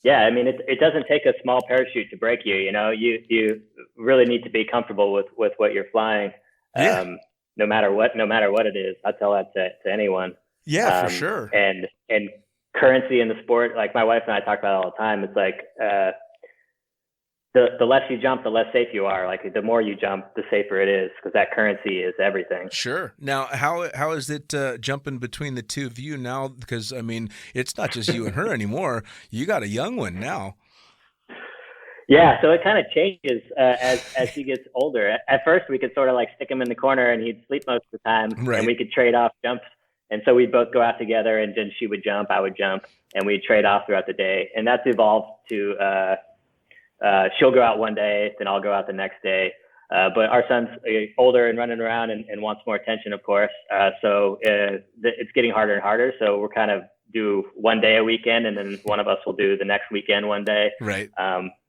Yeah, I mean, it doesn't take a small parachute to break you. You really need to be comfortable with what you're flying. Yeah. No matter what it is. I tell that to anyone. Yeah, for sure. And currency in the sport, like my wife and I talk about it all the time. It's like the less you jump, the less safe you are. Like the more you jump, the safer it is, because that currency is everything. Sure. Now, how is it jumping between the two of you now? Because I mean, it's not just you and her anymore. You got a young one now. Yeah, so it kind of changes as he gets older. At first, we could sort of like stick him in the corner and he'd sleep most of the time, right. And we could trade off jumps. And so we'd both go out together, and then she would jump, I would jump, and we'd trade off throughout the day. And that's evolved to she'll go out one day, then I'll go out the next day. But our son's older and running around and wants more attention, of course. So it's getting harder and harder. So we're kind of do one day a weekend, and then one of us will do the next weekend one day. Right.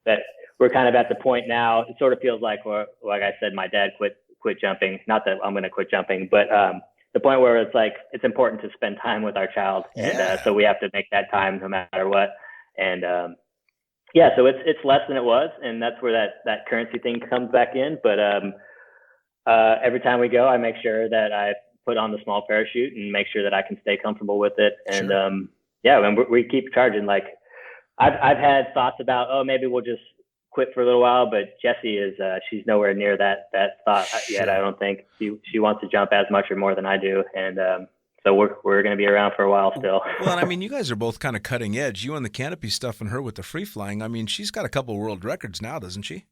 That we're kind of at the point now. It sort of feels like like I said, my dad quit jumping. Not that I'm going to quit jumping, but the point where it's like it's important to spend time with our child, and so we have to make that time no matter what. And so it's less than it was, and that's where that currency thing comes back in. But every time we go, I make sure that I put on the small parachute and make sure that I can stay comfortable with it. And sure. And we keep charging. Like I've had thoughts about, maybe we'll just quit for a little while, but Jessie is she's nowhere near that thought yet. I don't think she wants to jump as much or more than I do, and so we're going to be around for a while still. Well, and I mean, you guys are both kind of cutting edge. You on the canopy stuff, and her with the free flying. I mean, she's got a couple of world records now, doesn't she?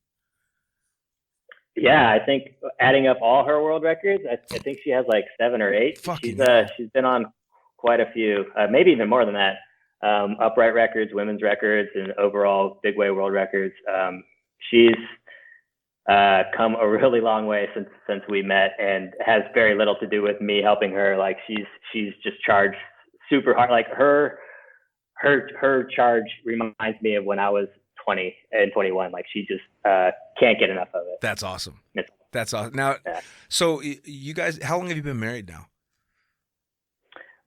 Yeah, I think adding up all her world records, I think she has like 7 or 8. She's been on quite a few, maybe even more than that. Upright records, women's records, and overall big wave world records. She's come a really long way since we met, and has very little to do with me helping her. Like she's just charged super hard. Like her charge reminds me of when I was 20 and 21. Like she just can't get enough of it. That's awesome. That's awesome. Now, so you guys, how long have you been married now?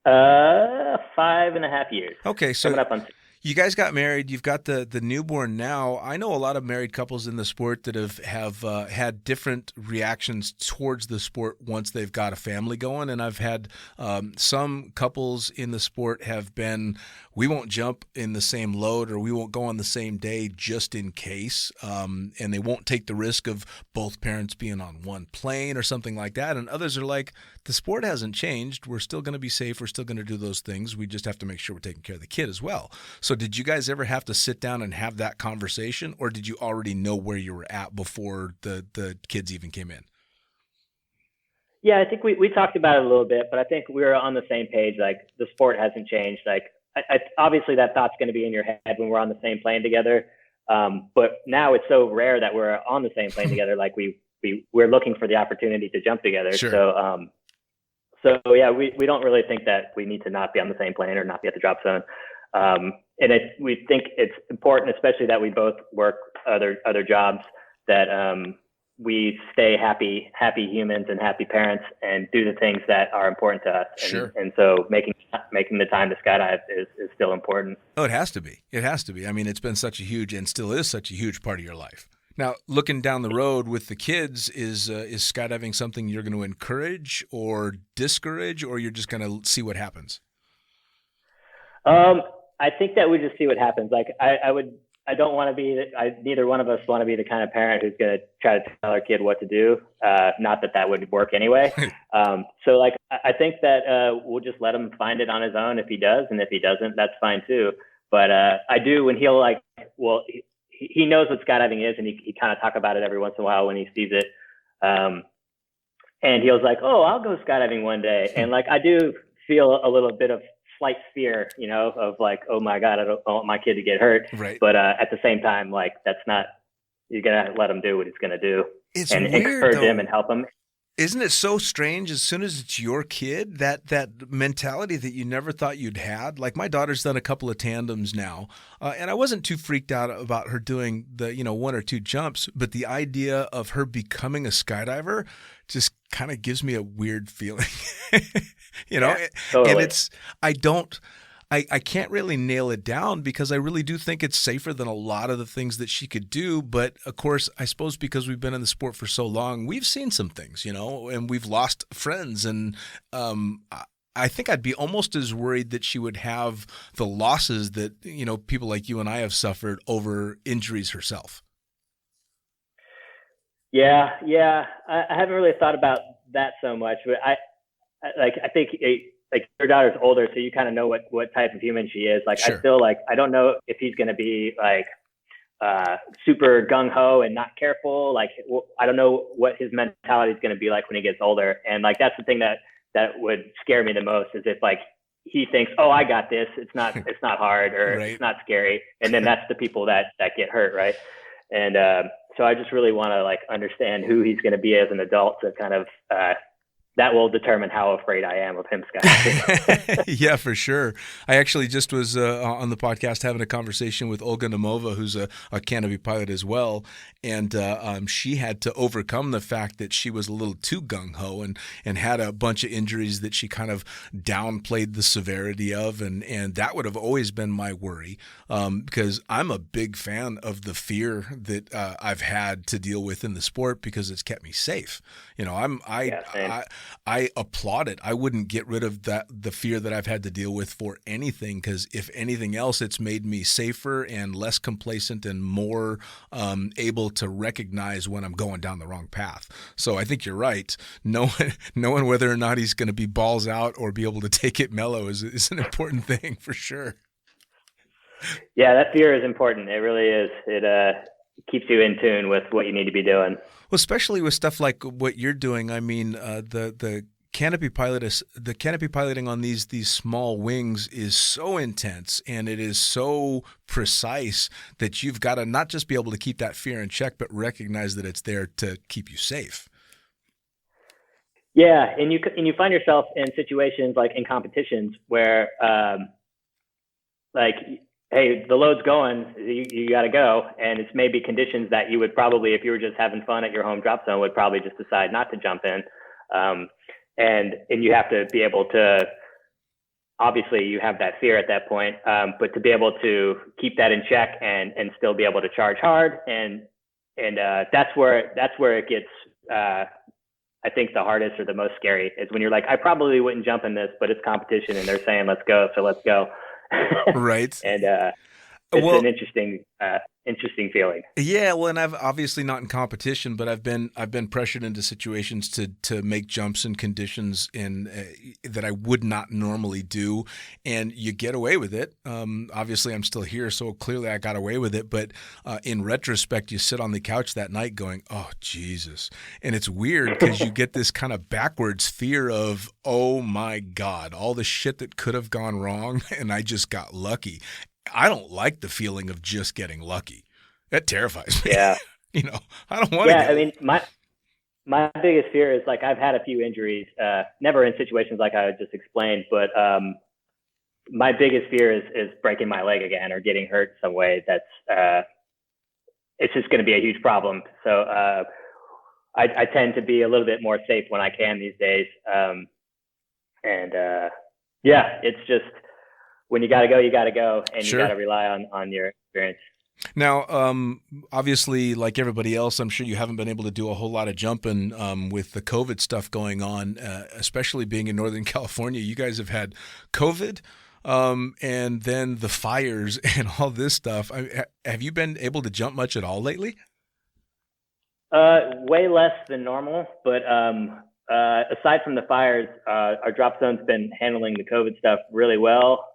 5.5 years. Okay, so coming up on. You guys got married. You've got the newborn now. I know a lot of married couples in the sport that have had different reactions towards the sport once they've got a family going. And I've had some couples in the sport have been, we won't jump in the same load, or we won't go on the same day just in case. And they won't take the risk of both parents being on one plane or something like that. And others are like, the sport hasn't changed. We're still going to be safe. We're still going to do those things. We just have to make sure we're taking care of the kid as well. So did you guys ever have to sit down and have that conversation, or did you already know where you were at before the kids even came in? Yeah, I think we talked about it a little bit, but I think we were on the same page. Like the sport hasn't changed. Like obviously that thought's going to be in your head when we're on the same plane together. But now it's so rare that we're on the same plane together. Like we're looking for the opportunity to jump together. Sure. So yeah, we don't really think that we need to not be on the same plane or not be at the drop zone. And we think it's important, especially that we both work other jobs, that we stay happy humans and happy parents, and do the things that are important to us. Sure. And so making the time to skydive is still important. Oh, it has to be. It has to be. I mean, it's been such a huge, and still is such a huge part of your life. Now, looking down the road with the kids, is skydiving something you're going to encourage or discourage, or you're just going to see what happens? I think that we just see what happens. Like I don't want to be, neither one of us want to be the kind of parent who's going to try to tell our kid what to do. Not that would work anyway. So like, I think that we'll just let him find it on his own if he does. And if he doesn't, that's fine too. But I do, when he'll like, well, he knows what skydiving is, and he kind of talk about it every once in a while when he sees it. And he was like, oh, I'll go skydiving one day. And like, I do feel a little bit of slight fear, you know, of like, oh my God, I don't want my kid to get hurt. Right. But at the same time, like, that's not, you're going to let him do what he's going to do. It's and weird, encourage though. him and help him. Isn't it so strange as soon as it's your kid, that mentality that you never thought you'd had? Like my daughter's done a couple of tandems now, and I wasn't too freaked out about her doing the, you know, 1 or 2 jumps, but the idea of her becoming a skydiver just kind of gives me a weird feeling, you know, Yeah, totally. And I can't really nail it down because I really do think it's safer than a lot of the things that she could do. But of course, I suppose because we've been in the sport for so long, we've seen some things, you know, and we've lost friends. And I think I'd be almost as worried that she would have the losses that, you know, people like you and I have suffered over injuries herself. Yeah. I haven't really thought about that so much, but I think like your daughter's older, so you kind of know what type of human she is. Like, Sure. I still like, I don't know if he's going to be like super gung ho and not careful. Like, I don't know what his mentality is going to be like when he gets older. And like, that's the thing that would scare me the most, is if like he thinks, oh, I got this. It's not hard, or Right. it's not scary. And then that's the people that get hurt. Right. And so I just really want to like understand who he's going to be as an adult, to kind of, that will determine how afraid I am of him skydiving. Yeah, for sure. I actually just was on the podcast having a conversation with Olga Nemova, who's a canopy pilot as well. And she had to overcome the fact that she was a little too gung-ho and had a bunch of injuries that she kind of downplayed the severity of. And that would have always been my worry, because I'm a big fan of the fear that I've had to deal with in the sport, because it's kept me safe. You know, I applaud it. I wouldn't get rid of the fear that I've had to deal with for anything, because if anything else, it's made me safer and less complacent and more able to recognize when I'm going down the wrong path. So I think you're right. Knowing whether or not he's going to be balls out or be able to take it mellow is an important thing for sure. Yeah, that fear is important. It really is. It keeps you in tune with what you need to be doing. Well, especially with stuff like what you're doing. I mean, the canopy piloting on these small wings is so intense, and it is so precise that you've got to not just be able to keep that fear in check, but recognize that it's there to keep you safe. Yeah, and you find yourself in situations like in competitions where, like, hey, the load's going, you got to go. And it's maybe conditions that you would probably, if you were just having fun at your home drop zone, would probably just decide not to jump in. And you have to be able to, obviously you have that fear at that point, but to be able to keep that in check and still be able to charge hard. And that's where it gets, I think the hardest or the most scary is when you're like, I probably wouldn't jump in this, but it's competition and they're saying, let's go. So let's go. Right. And it's an interesting feeling. Yeah, well, and I've obviously not in competition, but I've been pressured into situations to make jumps in conditions that I would not normally do, and you get away with it. Obviously, I'm still here, so clearly I got away with it. But in retrospect, you sit on the couch that night going, "Oh Jesus!" And it's weird because you get this kind of backwards fear of, "Oh my God, all the shit that could have gone wrong, and I just got lucky." I don't like the feeling of just getting lucky. That terrifies me. Yeah. You know, I don't want to. Yeah, I mean, my biggest fear is like I've had a few injuries, never in situations like I just explained, but my biggest fear is breaking my leg again or getting hurt some way. That's it's just going to be a huge problem. So I tend to be a little bit more safe when I can these days. Yeah, it's just, when you got to go, you got to go, and Sure. you got to rely on your experience. Now, obviously, like everybody else, I'm sure you haven't been able to do a whole lot of jumping with the COVID stuff going on, especially being in Northern California. You guys have had COVID. and then the fires and all this stuff. Have you been able to jump much at all lately? Way less than normal, but aside from the fires, our drop zone's been handling the COVID stuff really well.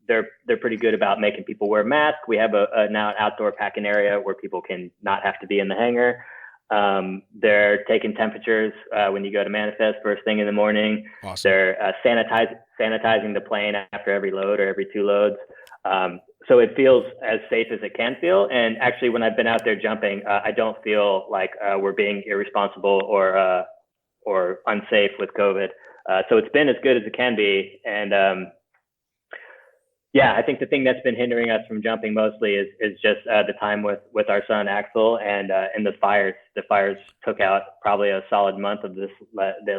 They're pretty good about making people wear masks. We have now an outdoor packing area where people can not have to be in the hangar. They're taking temperatures when you go to manifest first thing in the morning. Awesome. They're sanitizing the plane after every load or every 2 loads. So it feels as safe as it can feel. And actually, when I've been out there jumping, I don't feel like we're being irresponsible or unsafe with COVID. So it's been as good as it can be. And yeah, I think the thing that's been hindering us from jumping mostly is just the time with our son Axel and the fires. The fires took out probably a solid month of the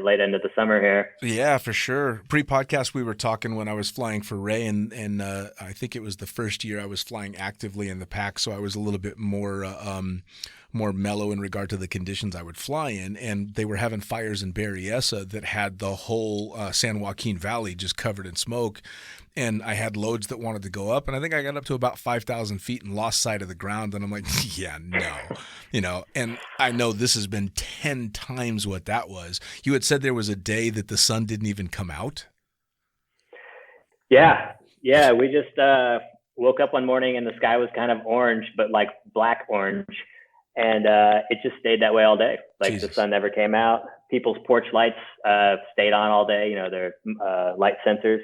late end of the summer here. Yeah, for sure. Pre-podcast, we were talking when I was flying for Ray, and I think it was the first year I was flying actively in the pack, so I was a little bit more mellow in regard to the conditions I would fly in. And they were having fires in Berryessa that had the whole San Joaquin Valley just covered in smoke. And I had loads that wanted to go up, and I think I got up to about 5,000 feet and lost sight of the ground. And I'm like, yeah, no, and I know this has been 10 times what that was. You had said there was a day that the sun didn't even come out. Yeah. We just woke up one morning and the sky was kind of orange, but like black orange. And it just stayed that way all day. Like Jesus. The sun never came out. People's porch lights stayed on all day. Their light sensors.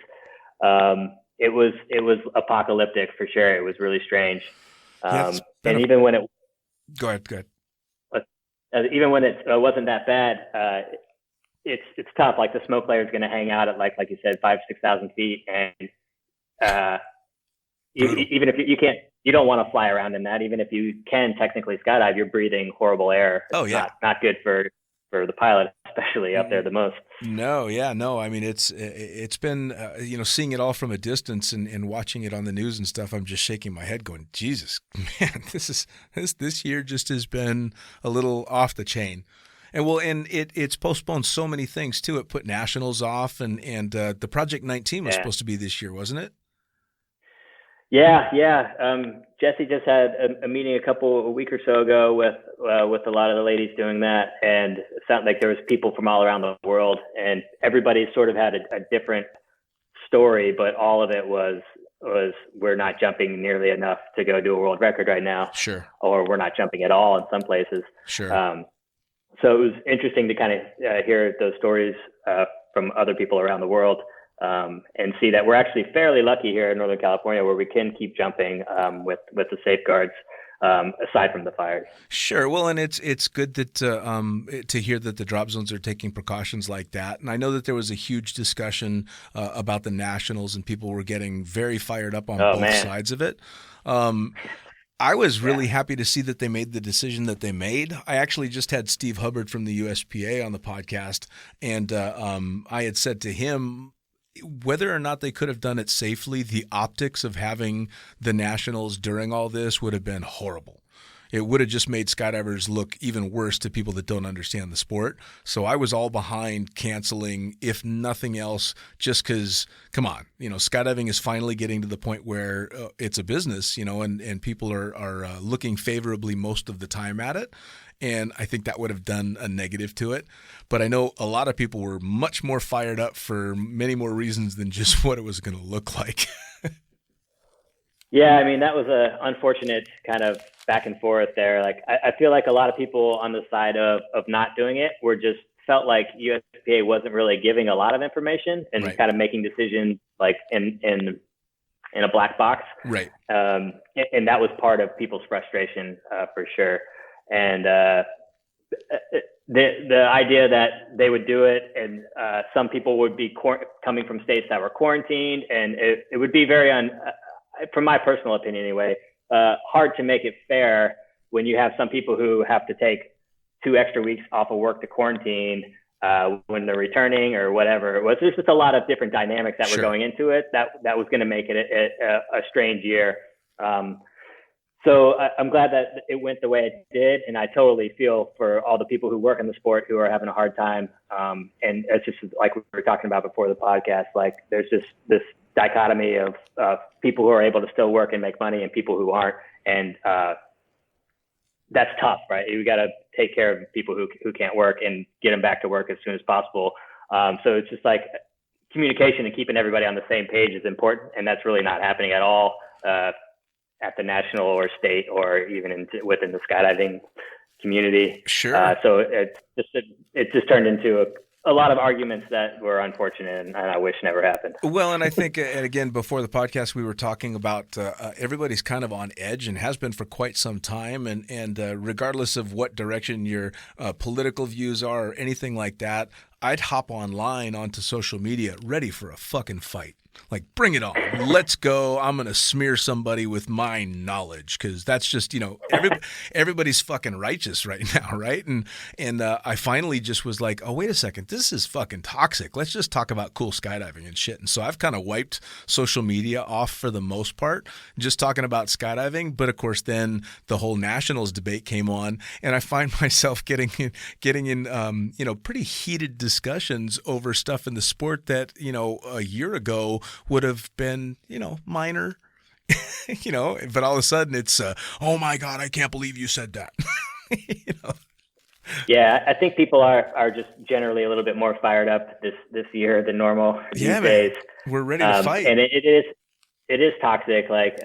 It was apocalyptic for sure. It was really strange. And even when it go ahead. Even when it wasn't that bad, it's tough. Like the smoke layer is going to hang out at like you said, 5,000-6,000 feet, and even if you don't want to fly around in that. Even if you can technically skydive, you're breathing horrible air. It's not good for the pilot, especially up there the most. No. I mean, it's been, seeing it all from a distance and watching it on the news and stuff, I'm just shaking my head going, Jesus, man, this year just has been a little off the chain. And it's postponed so many things too. It put nationals off and the Project 19 was supposed to be this year, wasn't it? Yeah. Jessie just had a meeting a week or so ago with a lot of the ladies doing that, and it sounded like there was people from all around the world, and everybody sort of had a different story, but all of it was we're not jumping nearly enough to go do a world record right now. Sure. Or we're not jumping at all in some places. Sure. So it was interesting to kind of hear those stories from other people around the world. And see that we're actually fairly lucky here in Northern California where we can keep jumping with the safeguards aside from the fires. Sure. Well, and it's good that to hear that the drop zones are taking precautions like that. And I know that there was a huge discussion about the nationals and people were getting very fired up on both sides of it. I was really happy to see that they made the decision that they made. I actually just had Steve Hubbard from the USPA on the podcast, and I had said to him, whether or not they could have done it safely, the optics of having the nationals during all this would have been horrible. It would have just made skydivers look even worse to people that don't understand the sport. So I was all behind canceling, if nothing else, just because, come on, skydiving is finally getting to the point where it's a business, and people are looking favorably most of the time at it. And I think that would have done a negative to it. But I know a lot of people were much more fired up for many more reasons than just what it was going to look like. Yeah, I mean, that was a unfortunate kind of back and forth there. Like, I feel like a lot of people on the side of not doing it were just felt like USPA wasn't really giving a lot of information and kind of making decisions like in a black box. Right. And that was part of people's frustration for sure. And the idea that they would do it, and some people would be coming from states that were quarantined, and it would be very, from my personal opinion anyway, hard to make it fair when you have some people who have to take 2 extra weeks off of work to quarantine when they're returning or whatever. It was just a lot of different dynamics that were going into it that was going to make it a strange year. So I'm glad that it went the way it did, and I totally feel for all the people who work in the sport who are having a hard time. And it's just like we were talking about before the podcast, like there's just this dichotomy of people who are able to still work and make money and people who aren't. And that's tough, right? You got to take care of people who can't work and get them back to work as soon as possible. So it's just like communication and keeping everybody on the same page is important. And that's really not happening at all at the national or state or even within the skydiving community. Sure. So it just turned into a lot of arguments that were unfortunate and I wish never happened. Well, and I think, and again, before the podcast, we were talking about everybody's kind of on edge and has been for quite some time. And regardless of what direction your political views are or anything like that, I'd hop online onto social media ready for a fucking fight. Like, bring it on. Let's go. I'm going to smear somebody with my knowledge because that's just, everybody's fucking righteous right now, right? And I finally just was like, oh, wait a second. This is fucking toxic. Let's just talk about cool skydiving and shit. And so I've kind of wiped social media off for the most part, just talking about skydiving. But, of course, then the whole nationals debate came on, and I find myself getting in pretty heated discussions over stuff in the sport that, a year ago would have been, minor, but all of a sudden it's, oh my God, I can't believe you said that. Yeah, I think people are just generally a little bit more fired up this year than normal these days. We're ready to fight. And it is toxic. Like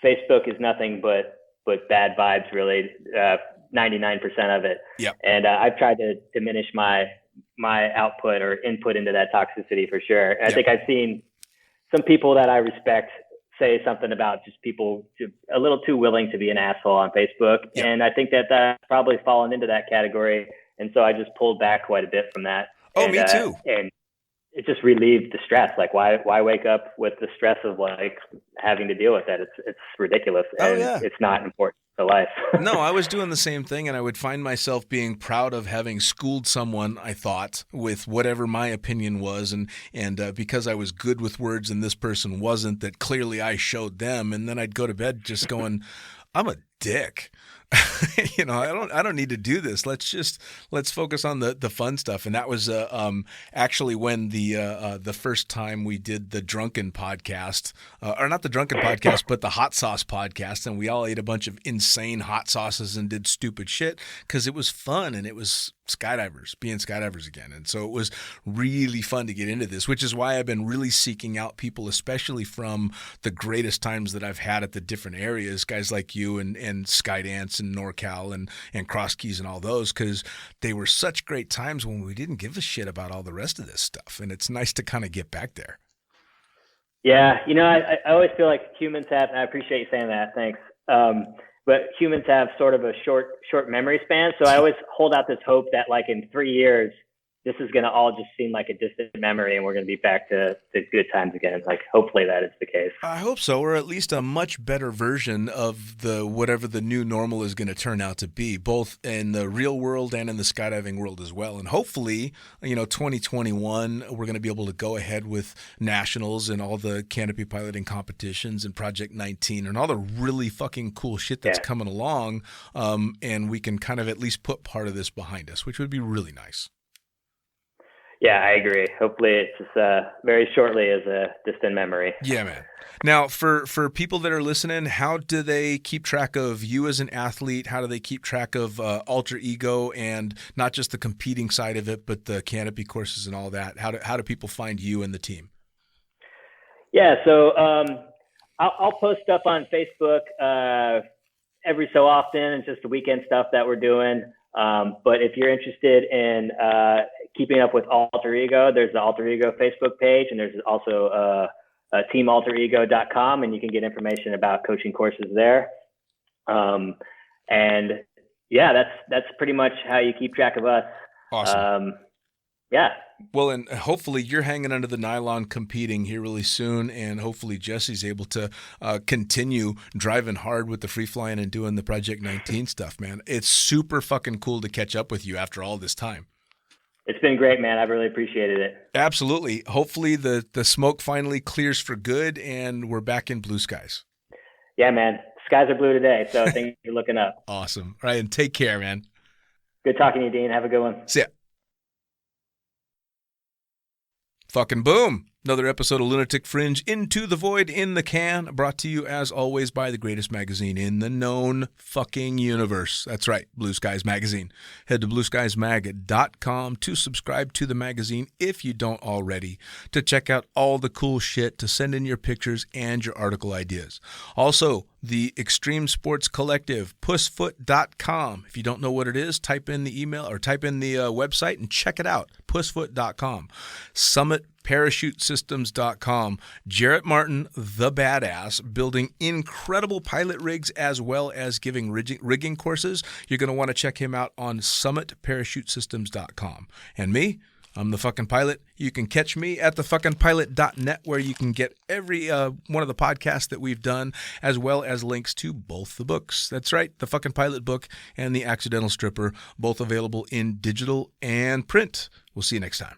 Facebook is nothing but bad vibes, really, 99% of it. Yeah. And I've tried to diminish my output or input into that toxicity for sure. And I think I've seen some people that I respect say something about just people a little too willing to be an asshole on Facebook. Yep. And I think that's probably fallen into that category. And so I just pulled back quite a bit from that. Oh, me too. And it just relieved the stress. Like why wake up with the stress of like having to deal with that? It's ridiculous. And it's not important to life. No, I was doing the same thing, and I would find myself being proud of having schooled someone, I thought, with whatever my opinion was, and because I was good with words and this person wasn't, that clearly I showed them, and then I'd go to bed just going, I'm a dick. I don't need to do this. Let's focus on the fun stuff. And that was actually when the first time we did the drunken podcast, or not the drunken podcast, but the hot sauce podcast, and we all ate a bunch of insane hot sauces and did stupid shit because it was fun and it was being skydivers again. And so it was really fun to get into this, which is why I've been really seeking out people, especially from the greatest times that I've had at the different areas, guys like you and Skydance and NorCal and Cross Keys and all those, because they were such great times when we didn't give a shit about all the rest of this stuff. And it's nice to kind of get back there. Yeah. I always feel like humans have, and I appreciate you saying that. Thanks. But humans have sort of a short memory span. So I always hold out this hope that like in 3 years, this is going to all just seem like a distant memory and we're going to be back to good times again. Like, hopefully that is the case. I hope so, or at least a much better version of whatever the new normal is going to turn out to be, both in the real world and in the skydiving world as well. And hopefully, 2021, we're going to be able to go ahead with nationals and all the canopy piloting competitions and Project 19 and all the really fucking cool shit that's coming along. And we can kind of at least put part of this behind us, which would be really nice. Yeah, I agree. Hopefully it's just very shortly as a distant memory. Yeah, man. Now, for people that are listening, how do they keep track of you as an athlete? How do they keep track of Alter Ego and not just the competing side of it, but the canopy courses and all that? How do people find you and the team? Yeah, so I'll post stuff on Facebook every so often, and just the weekend stuff that we're doing. But if you're interested in keeping up with Alter Ego, there's the Alter Ego Facebook page, and there's also teamalterego.com, and you can get information about coaching courses there. And yeah, that's pretty much how you keep track of us. Awesome. Yeah. Well, and hopefully you're hanging under the nylon competing here really soon, and hopefully Jessie's able to continue driving hard with the free flying and doing the Project 19 stuff, man. It's super fucking cool to catch up with you after all this time. It's been great, man. I've really appreciated it. Absolutely. Hopefully the smoke finally clears for good and we're back in blue skies. Yeah, man. Skies are blue today, so things are looking up. Awesome. All right, and take care, man. Good talking to you, Dean. Have a good one. See ya. Fucking boom. Another episode of Lunatic Fringe Into the Void in the Can, brought to you as always by the greatest magazine in the known fucking universe. That's right, Blue Skies Magazine. Head to blueskiesmag.com to subscribe to the magazine if you don't already, to check out all the cool shit, to send in your pictures and your article ideas. Also, the Extreme Sports Collective, pussfoot.com. If you don't know what it is, type in the email or type in the website and check it out, pussfoot.com. SummitParachuteSystems.com. Jarrett Martin, the badass, building incredible pilot rigs as well as giving rigging courses. You're going to want to check him out on SummitParachuteSystems.com. And me, I'm the fucking pilot. You can catch me at thefuckingpilot.net, where you can get every one of the podcasts that we've done, as well as links to both the books. That's right, the Fucking Pilot book and the Accidental Stripper, both available in digital and print. We'll see you next time.